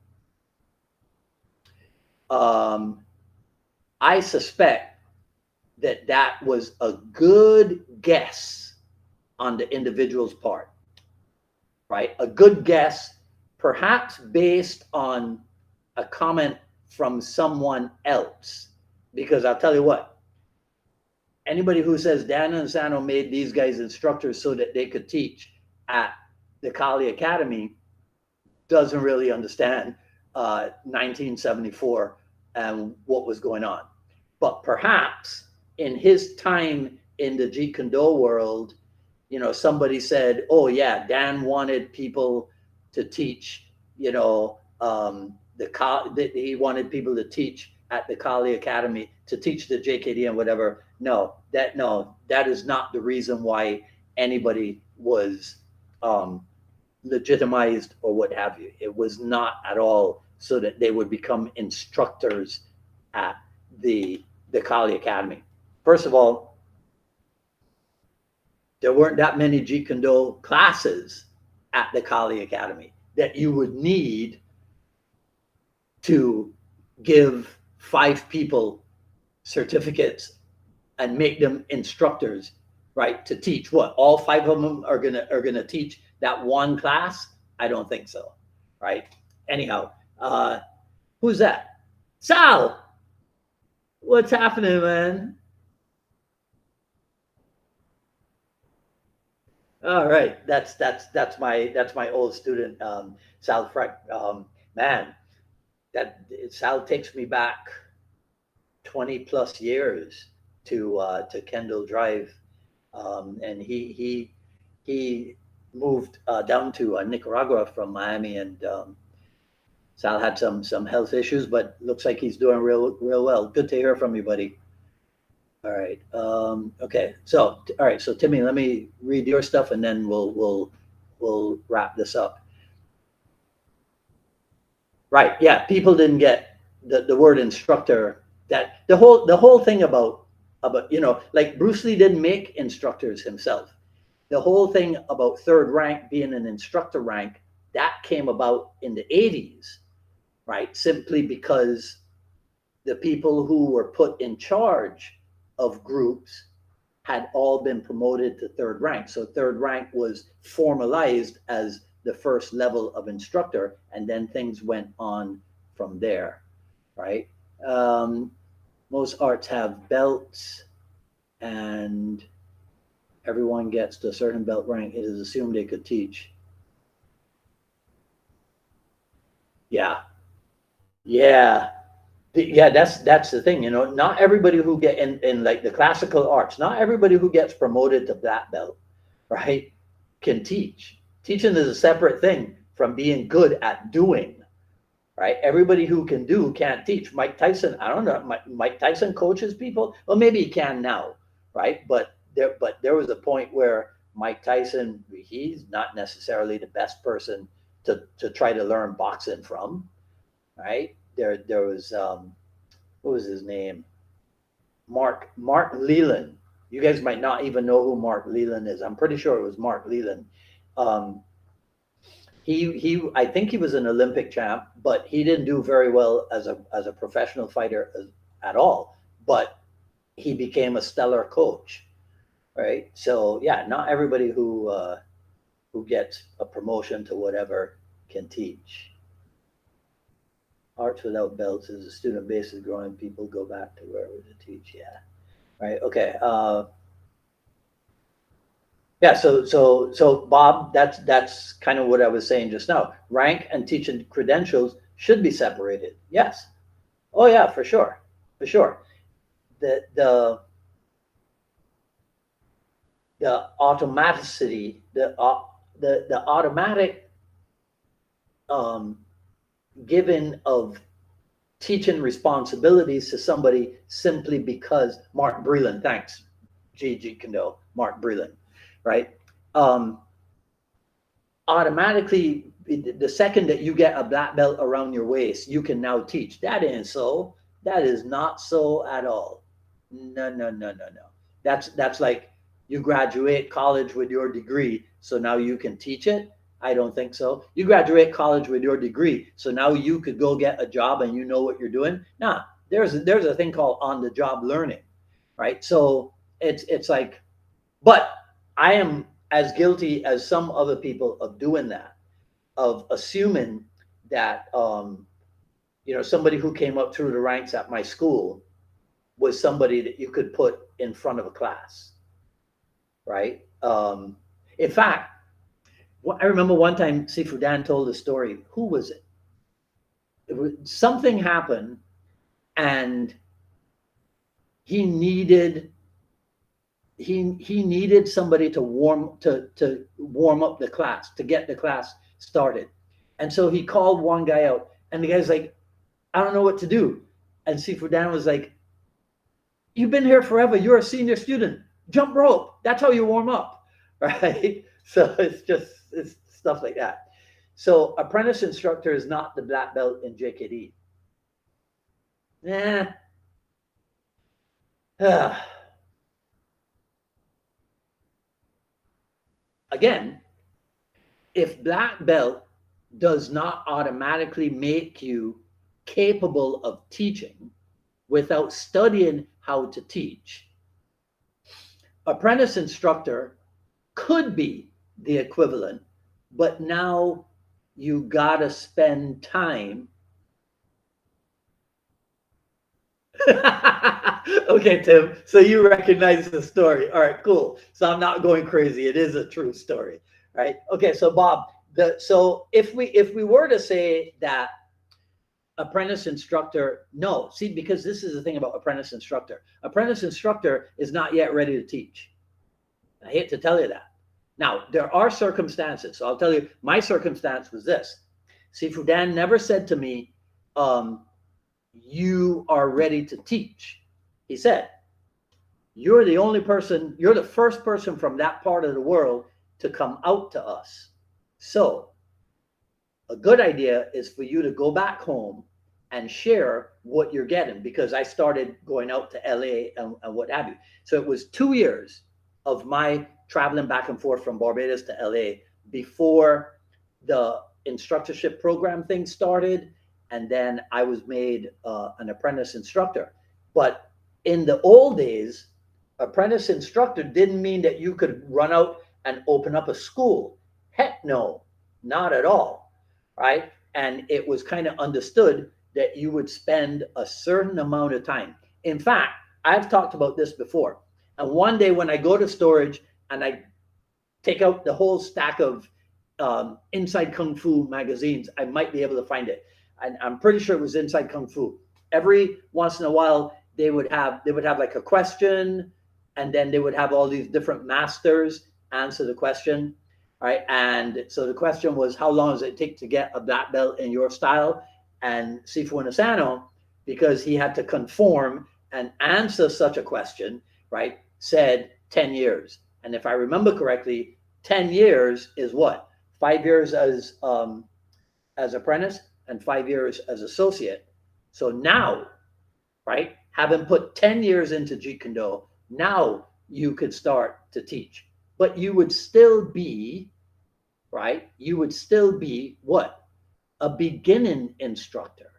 I suspect that was a good guess on the individual's part, right? A good guess, perhaps based on a comment from someone else. Because I'll tell you what, anybody who says Dan Asano made these guys instructors so that they could teach at the Kali Academy doesn't really understand 1974 and what was going on. But perhaps in his time in the Jeet Kune Do world, somebody said, oh yeah, Dan wanted people to teach, he wanted people to teach at the Kali Academy, to teach the JKD and whatever. No, that is not the reason why anybody was legitimized or what have you. It was not at all so that they would become instructors at the Kali Academy. First of all, there weren't that many Jeet Kune Do classes at the Kali Academy that you would need to give 5 people certificates and make them instructors, right? To teach what? All 5 of them are gonna teach that one class? I don't think so, right? Anyhow, who's that? Sal! What's happening, man? All right, that's my old student, Sal Freck. Man, that Sal takes me back 20 plus years to Kendall Drive, and he moved down to Nicaragua from Miami, and Sal had some health issues, but looks like he's doing real well. Good to hear from you, buddy. All right. Okay. So, all right. So, Timmy, let me read your stuff, and then we'll wrap this up. Right. Yeah. People didn't get the word instructor. That the whole thing about like Bruce Lee didn't make instructors himself. The whole thing about third rank being an instructor rank that came about in the 80s, right? Simply because the people who were put in charge of groups had all been promoted to third rank. So third rank was formalized as the first level of instructor, and then things went on from there, right? Um, Most arts have belts, and everyone gets to a certain belt rank. It is assumed they could teach. Yeah, yeah, yeah. That's the thing. Not everybody who get in like the classical arts. Not everybody who gets promoted to black belt, right, can teach. Teaching is a separate thing from being good at doing. Right? Everybody who can do can't teach. Mike Tyson, I don't know. Mike Tyson coaches people. Well, maybe he can now, right? But there was a point where Mike Tyson, he's not necessarily the best person to try to learn boxing from, right? There was what was his name? Mark Leland. You guys might not even know who Mark Leland is. I'm pretty sure it was Mark Leland. Um, he I think he was an Olympic champ, but he didn't do very well as a professional fighter at all. But he became a stellar coach, right? So yeah, not everybody who gets a promotion to whatever can teach. Arts without belts is a student base is growing. People go back to wherever to teach. Yeah, right. Okay. Yeah, so Bob, that's kind of what I was saying just now. Rank and teaching credentials should be separated. Yes. Oh yeah, for sure. For sure. The the the automaticity, the automatic um giving of teaching responsibilities to somebody simply because Mark Breland, thanks, Jeet Kune, Mark Breland, right? Um, Automatically, the second that you get a black belt around your waist, you can now teach. That ain't so. That is not so at all. No, no, no, no, no. That's like you graduate college with your degree, so now you can teach it. I don't think so. You graduate college with your degree, so now you could go get a job and you know what you're doing. Nah, there's a thing called on the job learning, right? So it's like, but I am as guilty as some other people of doing that, of assuming that somebody who came up through the ranks at my school was somebody that you could put in front of a class, right? In fact, I remember one time Sifu Dan told a story. Who was it? Something happened, and he needed he needed somebody to warm up the class, to get the class started. And so he called one guy out, and the guy's like, I don't know what to do. And Sifu Dan was like, you've been here forever, you're a senior student, jump rope, that's how you warm up. Right? So it's stuff like that. So apprentice instructor is not the black belt in JKD. Nah. Again, if black belt does not automatically make you capable of teaching without studying how to teach, apprentice instructor could be the equivalent, but now you gotta spend time Okay, Tim. So you recognize the story. All right, cool. So I'm not going crazy. It is a true story, right? Okay, so Bob, so if we were to say that apprentice instructor, no, see, because this is the thing about apprentice instructor. Apprentice instructor is not yet ready to teach. I hate to tell you that. Now, there are circumstances. So I'll tell you, my circumstance was this. See, Fudan never said to me, you are ready to teach. He said, you're the only person, you're the first person from that part of the world to come out to us. So a good idea is for you to go back home and share what you're getting, because I started going out to LA and what have you. So it was 2 years of my traveling back and forth from Barbados to LA before the instructorship program thing started. And then I was made an apprentice instructor. But in the old days, apprentice instructor didn't mean that you could run out and open up a school. Heck no, not at all, right? And it was kind of understood that you would spend a certain amount of time. In fact, I've talked about this before. And one day when I go to storage and I take out the whole stack of Inside Kung Fu magazines, I might be able to find it. And I'm pretty sure it was Inside Kung Fu. Every once in a while, they would have like a question, and then they would have all these different masters answer the question. All right. And so the question was, how long does it take to get a black belt in your style? And Sifu Inasano, because he had to conform and answer such a question, right, said 10 years. And if I remember correctly, 10 years is what? 5 years as apprentice and 5 years as associate. So now, right, having put 10 years into Jeet Kune, now you could start to teach. But you would still be, right? You would still be what? A beginning instructor.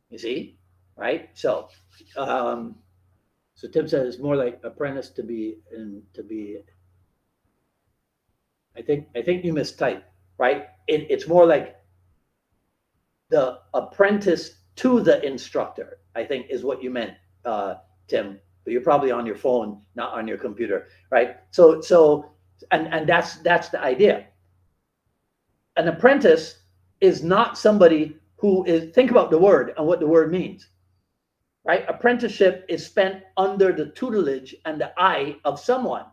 You see, right? Um, so Tim said it's more like apprentice to be and to be. I think you mistyped, right? It's more like the apprentice to the instructor, I think is what you meant, Tim. But you're probably on your phone, not on your computer, right? And that's the idea. An apprentice is not somebody who is, think about the word and what the word means, right? Apprenticeship is spent under the tutelage and the eye of someone.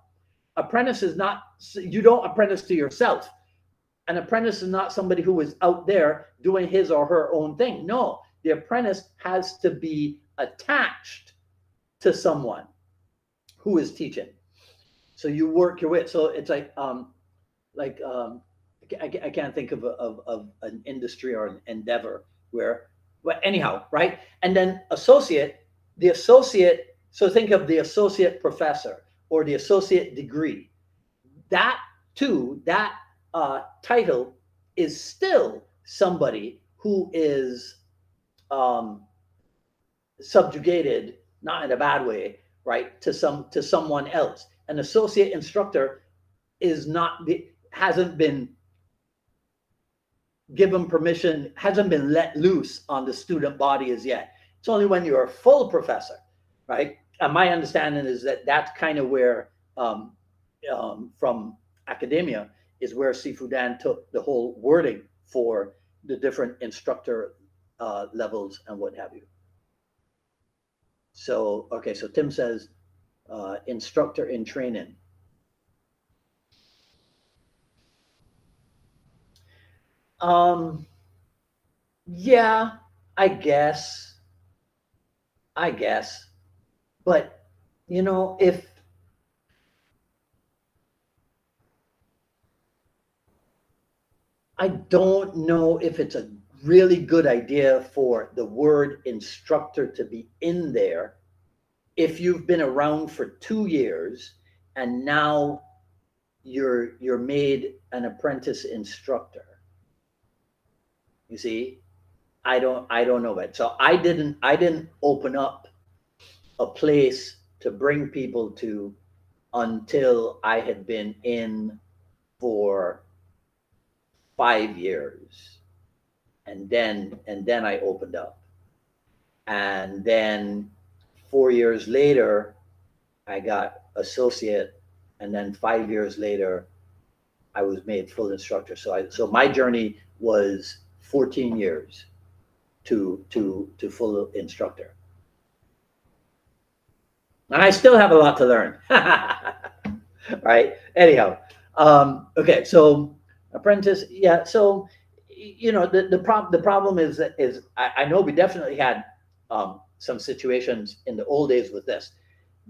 Apprentice is not, you don't apprentice to yourself. An apprentice is not somebody who is out there doing his or her own thing. No, the apprentice has to be attached to someone who is teaching. So you work your way. So it's like I can't think of an industry or an endeavor where, well, anyhow, right? And then associate, the associate. So think of the associate professor or the associate degree. That too, that title is still somebody who is um, subjugated, not in a bad way, right, to someone else. An associate instructor is not hasn't been given permission, hasn't been let loose on the student body as yet. It's only when you're a full professor, right? And my understanding is that that's kind of where from academia is where Sifu Dan took the whole wording for the different instructor levels and what have you. So, okay, so Tim says instructor in training. Um, yeah, I guess. I guess. But, if I don't know if it's a really good idea for the word instructor to be in there if you've been around for 2 years and now you're made an apprentice instructor. You see, I don't know that. So I didn't open up a place to bring people to until I had been in for 5 years, and then I opened up. And then 4 years later, I got associate, and then 5 years later, I was made full instructor. So my journey was 14 years to full instructor, and I still have a lot to learn. Right? Anyhow, okay. So apprentice, yeah. So the problem is I know we definitely had some situations in the old days with this,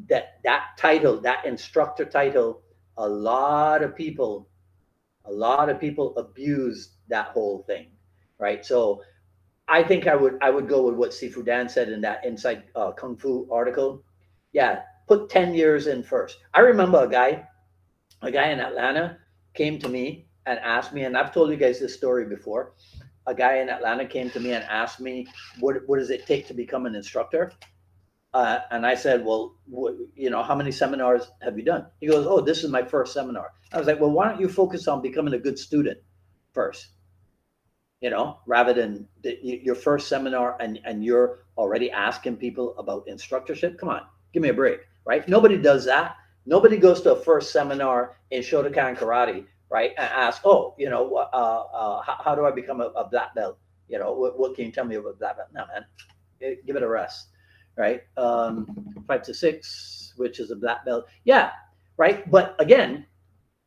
that title, that instructor title, a lot of people abused that whole thing, right? So I think I would go with what Sifu Dan said in that Inside Kung Fu article. Yeah, put 10 years in first. I remember a guy in Atlanta came to me and asked me, and I've told you guys this story before. A guy in Atlanta came to me and asked me, what does it take to become an instructor? And I said, well, how many seminars have you done? He goes, oh, this is my first seminar. I was like, well, why don't you focus on becoming a good student first? Rather than your first seminar, and you're already asking people about instructorship. Come on, give me a break, right? Nobody does that. Nobody goes to a first seminar in Shotokan karate, right, and ask, oh, how do I become a black belt? What can you tell me about black belt? No, man, give it a rest, right? 5 to 6, which is a black belt, yeah, right. But again,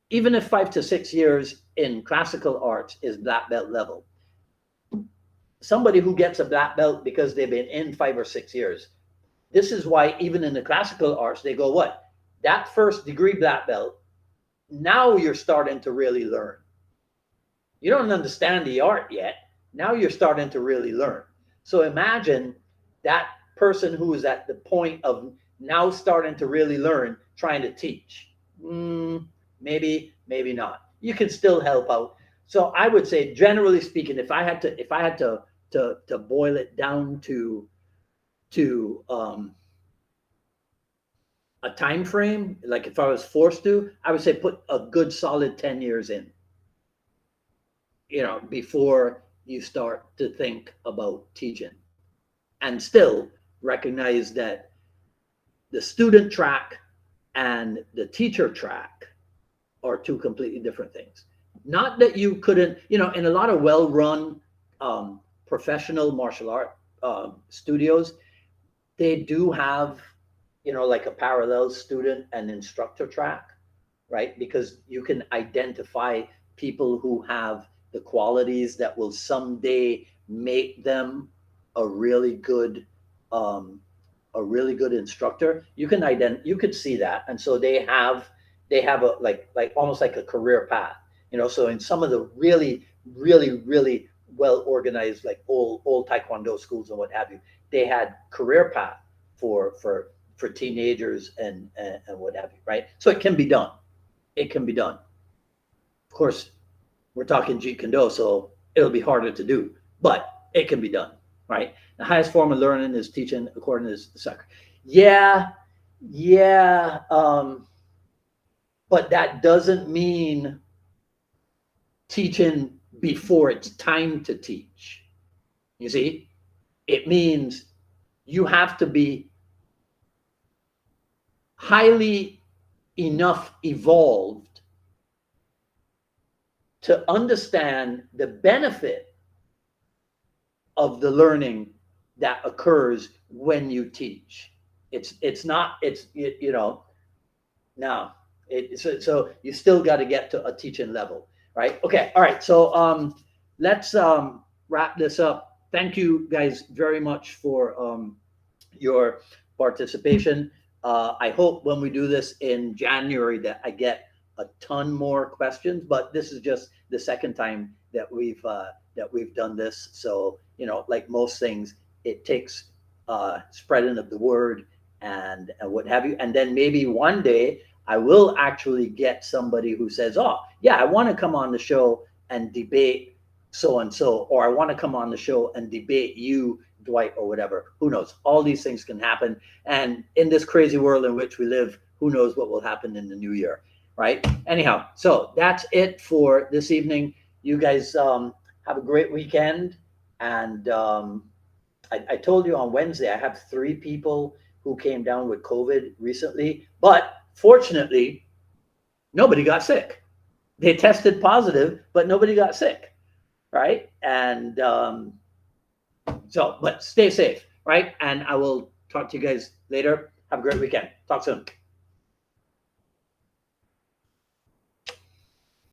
even if 5 to 6 years in classical arts is black belt level, somebody who gets a black belt because they've been in 5 or 6 years. This is why even in the classical arts, they go, what? That first degree black belt, now you're starting to really learn. You don't understand the art yet. Now you're starting to really learn. So imagine that person who is at the point of now starting to really learn, trying to teach. Maybe, maybe not. You can still help out. So I would say, generally speaking, if I had to boil it down to a time frame, like if I was forced to, I would say put a good solid 10 years in, before you start to think about teaching. And still recognize that the student track and the teacher track are two completely different things. Not that you couldn't, in a lot of well-run professional martial art studios, they do have, like a parallel student and instructor track, right? Because you can identify people who have the qualities that will someday make them a really good instructor. You could see that, and so they have a like almost like a career path. So in some of the really really really well organized, like old taekwondo schools and what have you, they had career path for teenagers and what have you, right? So it can be done. It can be done. Of course, we're talking Jeet Kune, so it'll be harder to do, but it can be done, right? The highest form of learning is teaching according to the sacre. Yeah, yeah, but that doesn't mean teaching before it's time to teach. You see, it means you have to be highly enough evolved to understand the benefit of the learning that occurs when you teach. It's not, it's no, so you still got to get to a teaching level, right? Okay, all right. So let's wrap this up. Thank you guys very much for your participation. I hope when we do this in January that I get a ton more questions, but this is just the second time that we've done this. So like most things, it takes spreading of the word and what have you, and then maybe one day I will actually get somebody who says, "Oh, yeah, I want to come on the show and debate so and so," or "I want to come on the show and debate you, Dwight," or whatever. Who knows? All these things can happen. And in this crazy world in which we live, who knows what will happen in the new year, right? Anyhow, so that's it for this evening. You guys have a great weekend, and I told you on Wednesday, I have 3 people who came down with COVID recently, but fortunately, nobody got sick. They tested positive, but nobody got sick, right? And so, but stay safe, right? And I will talk to you guys later. Have a great weekend. Talk soon.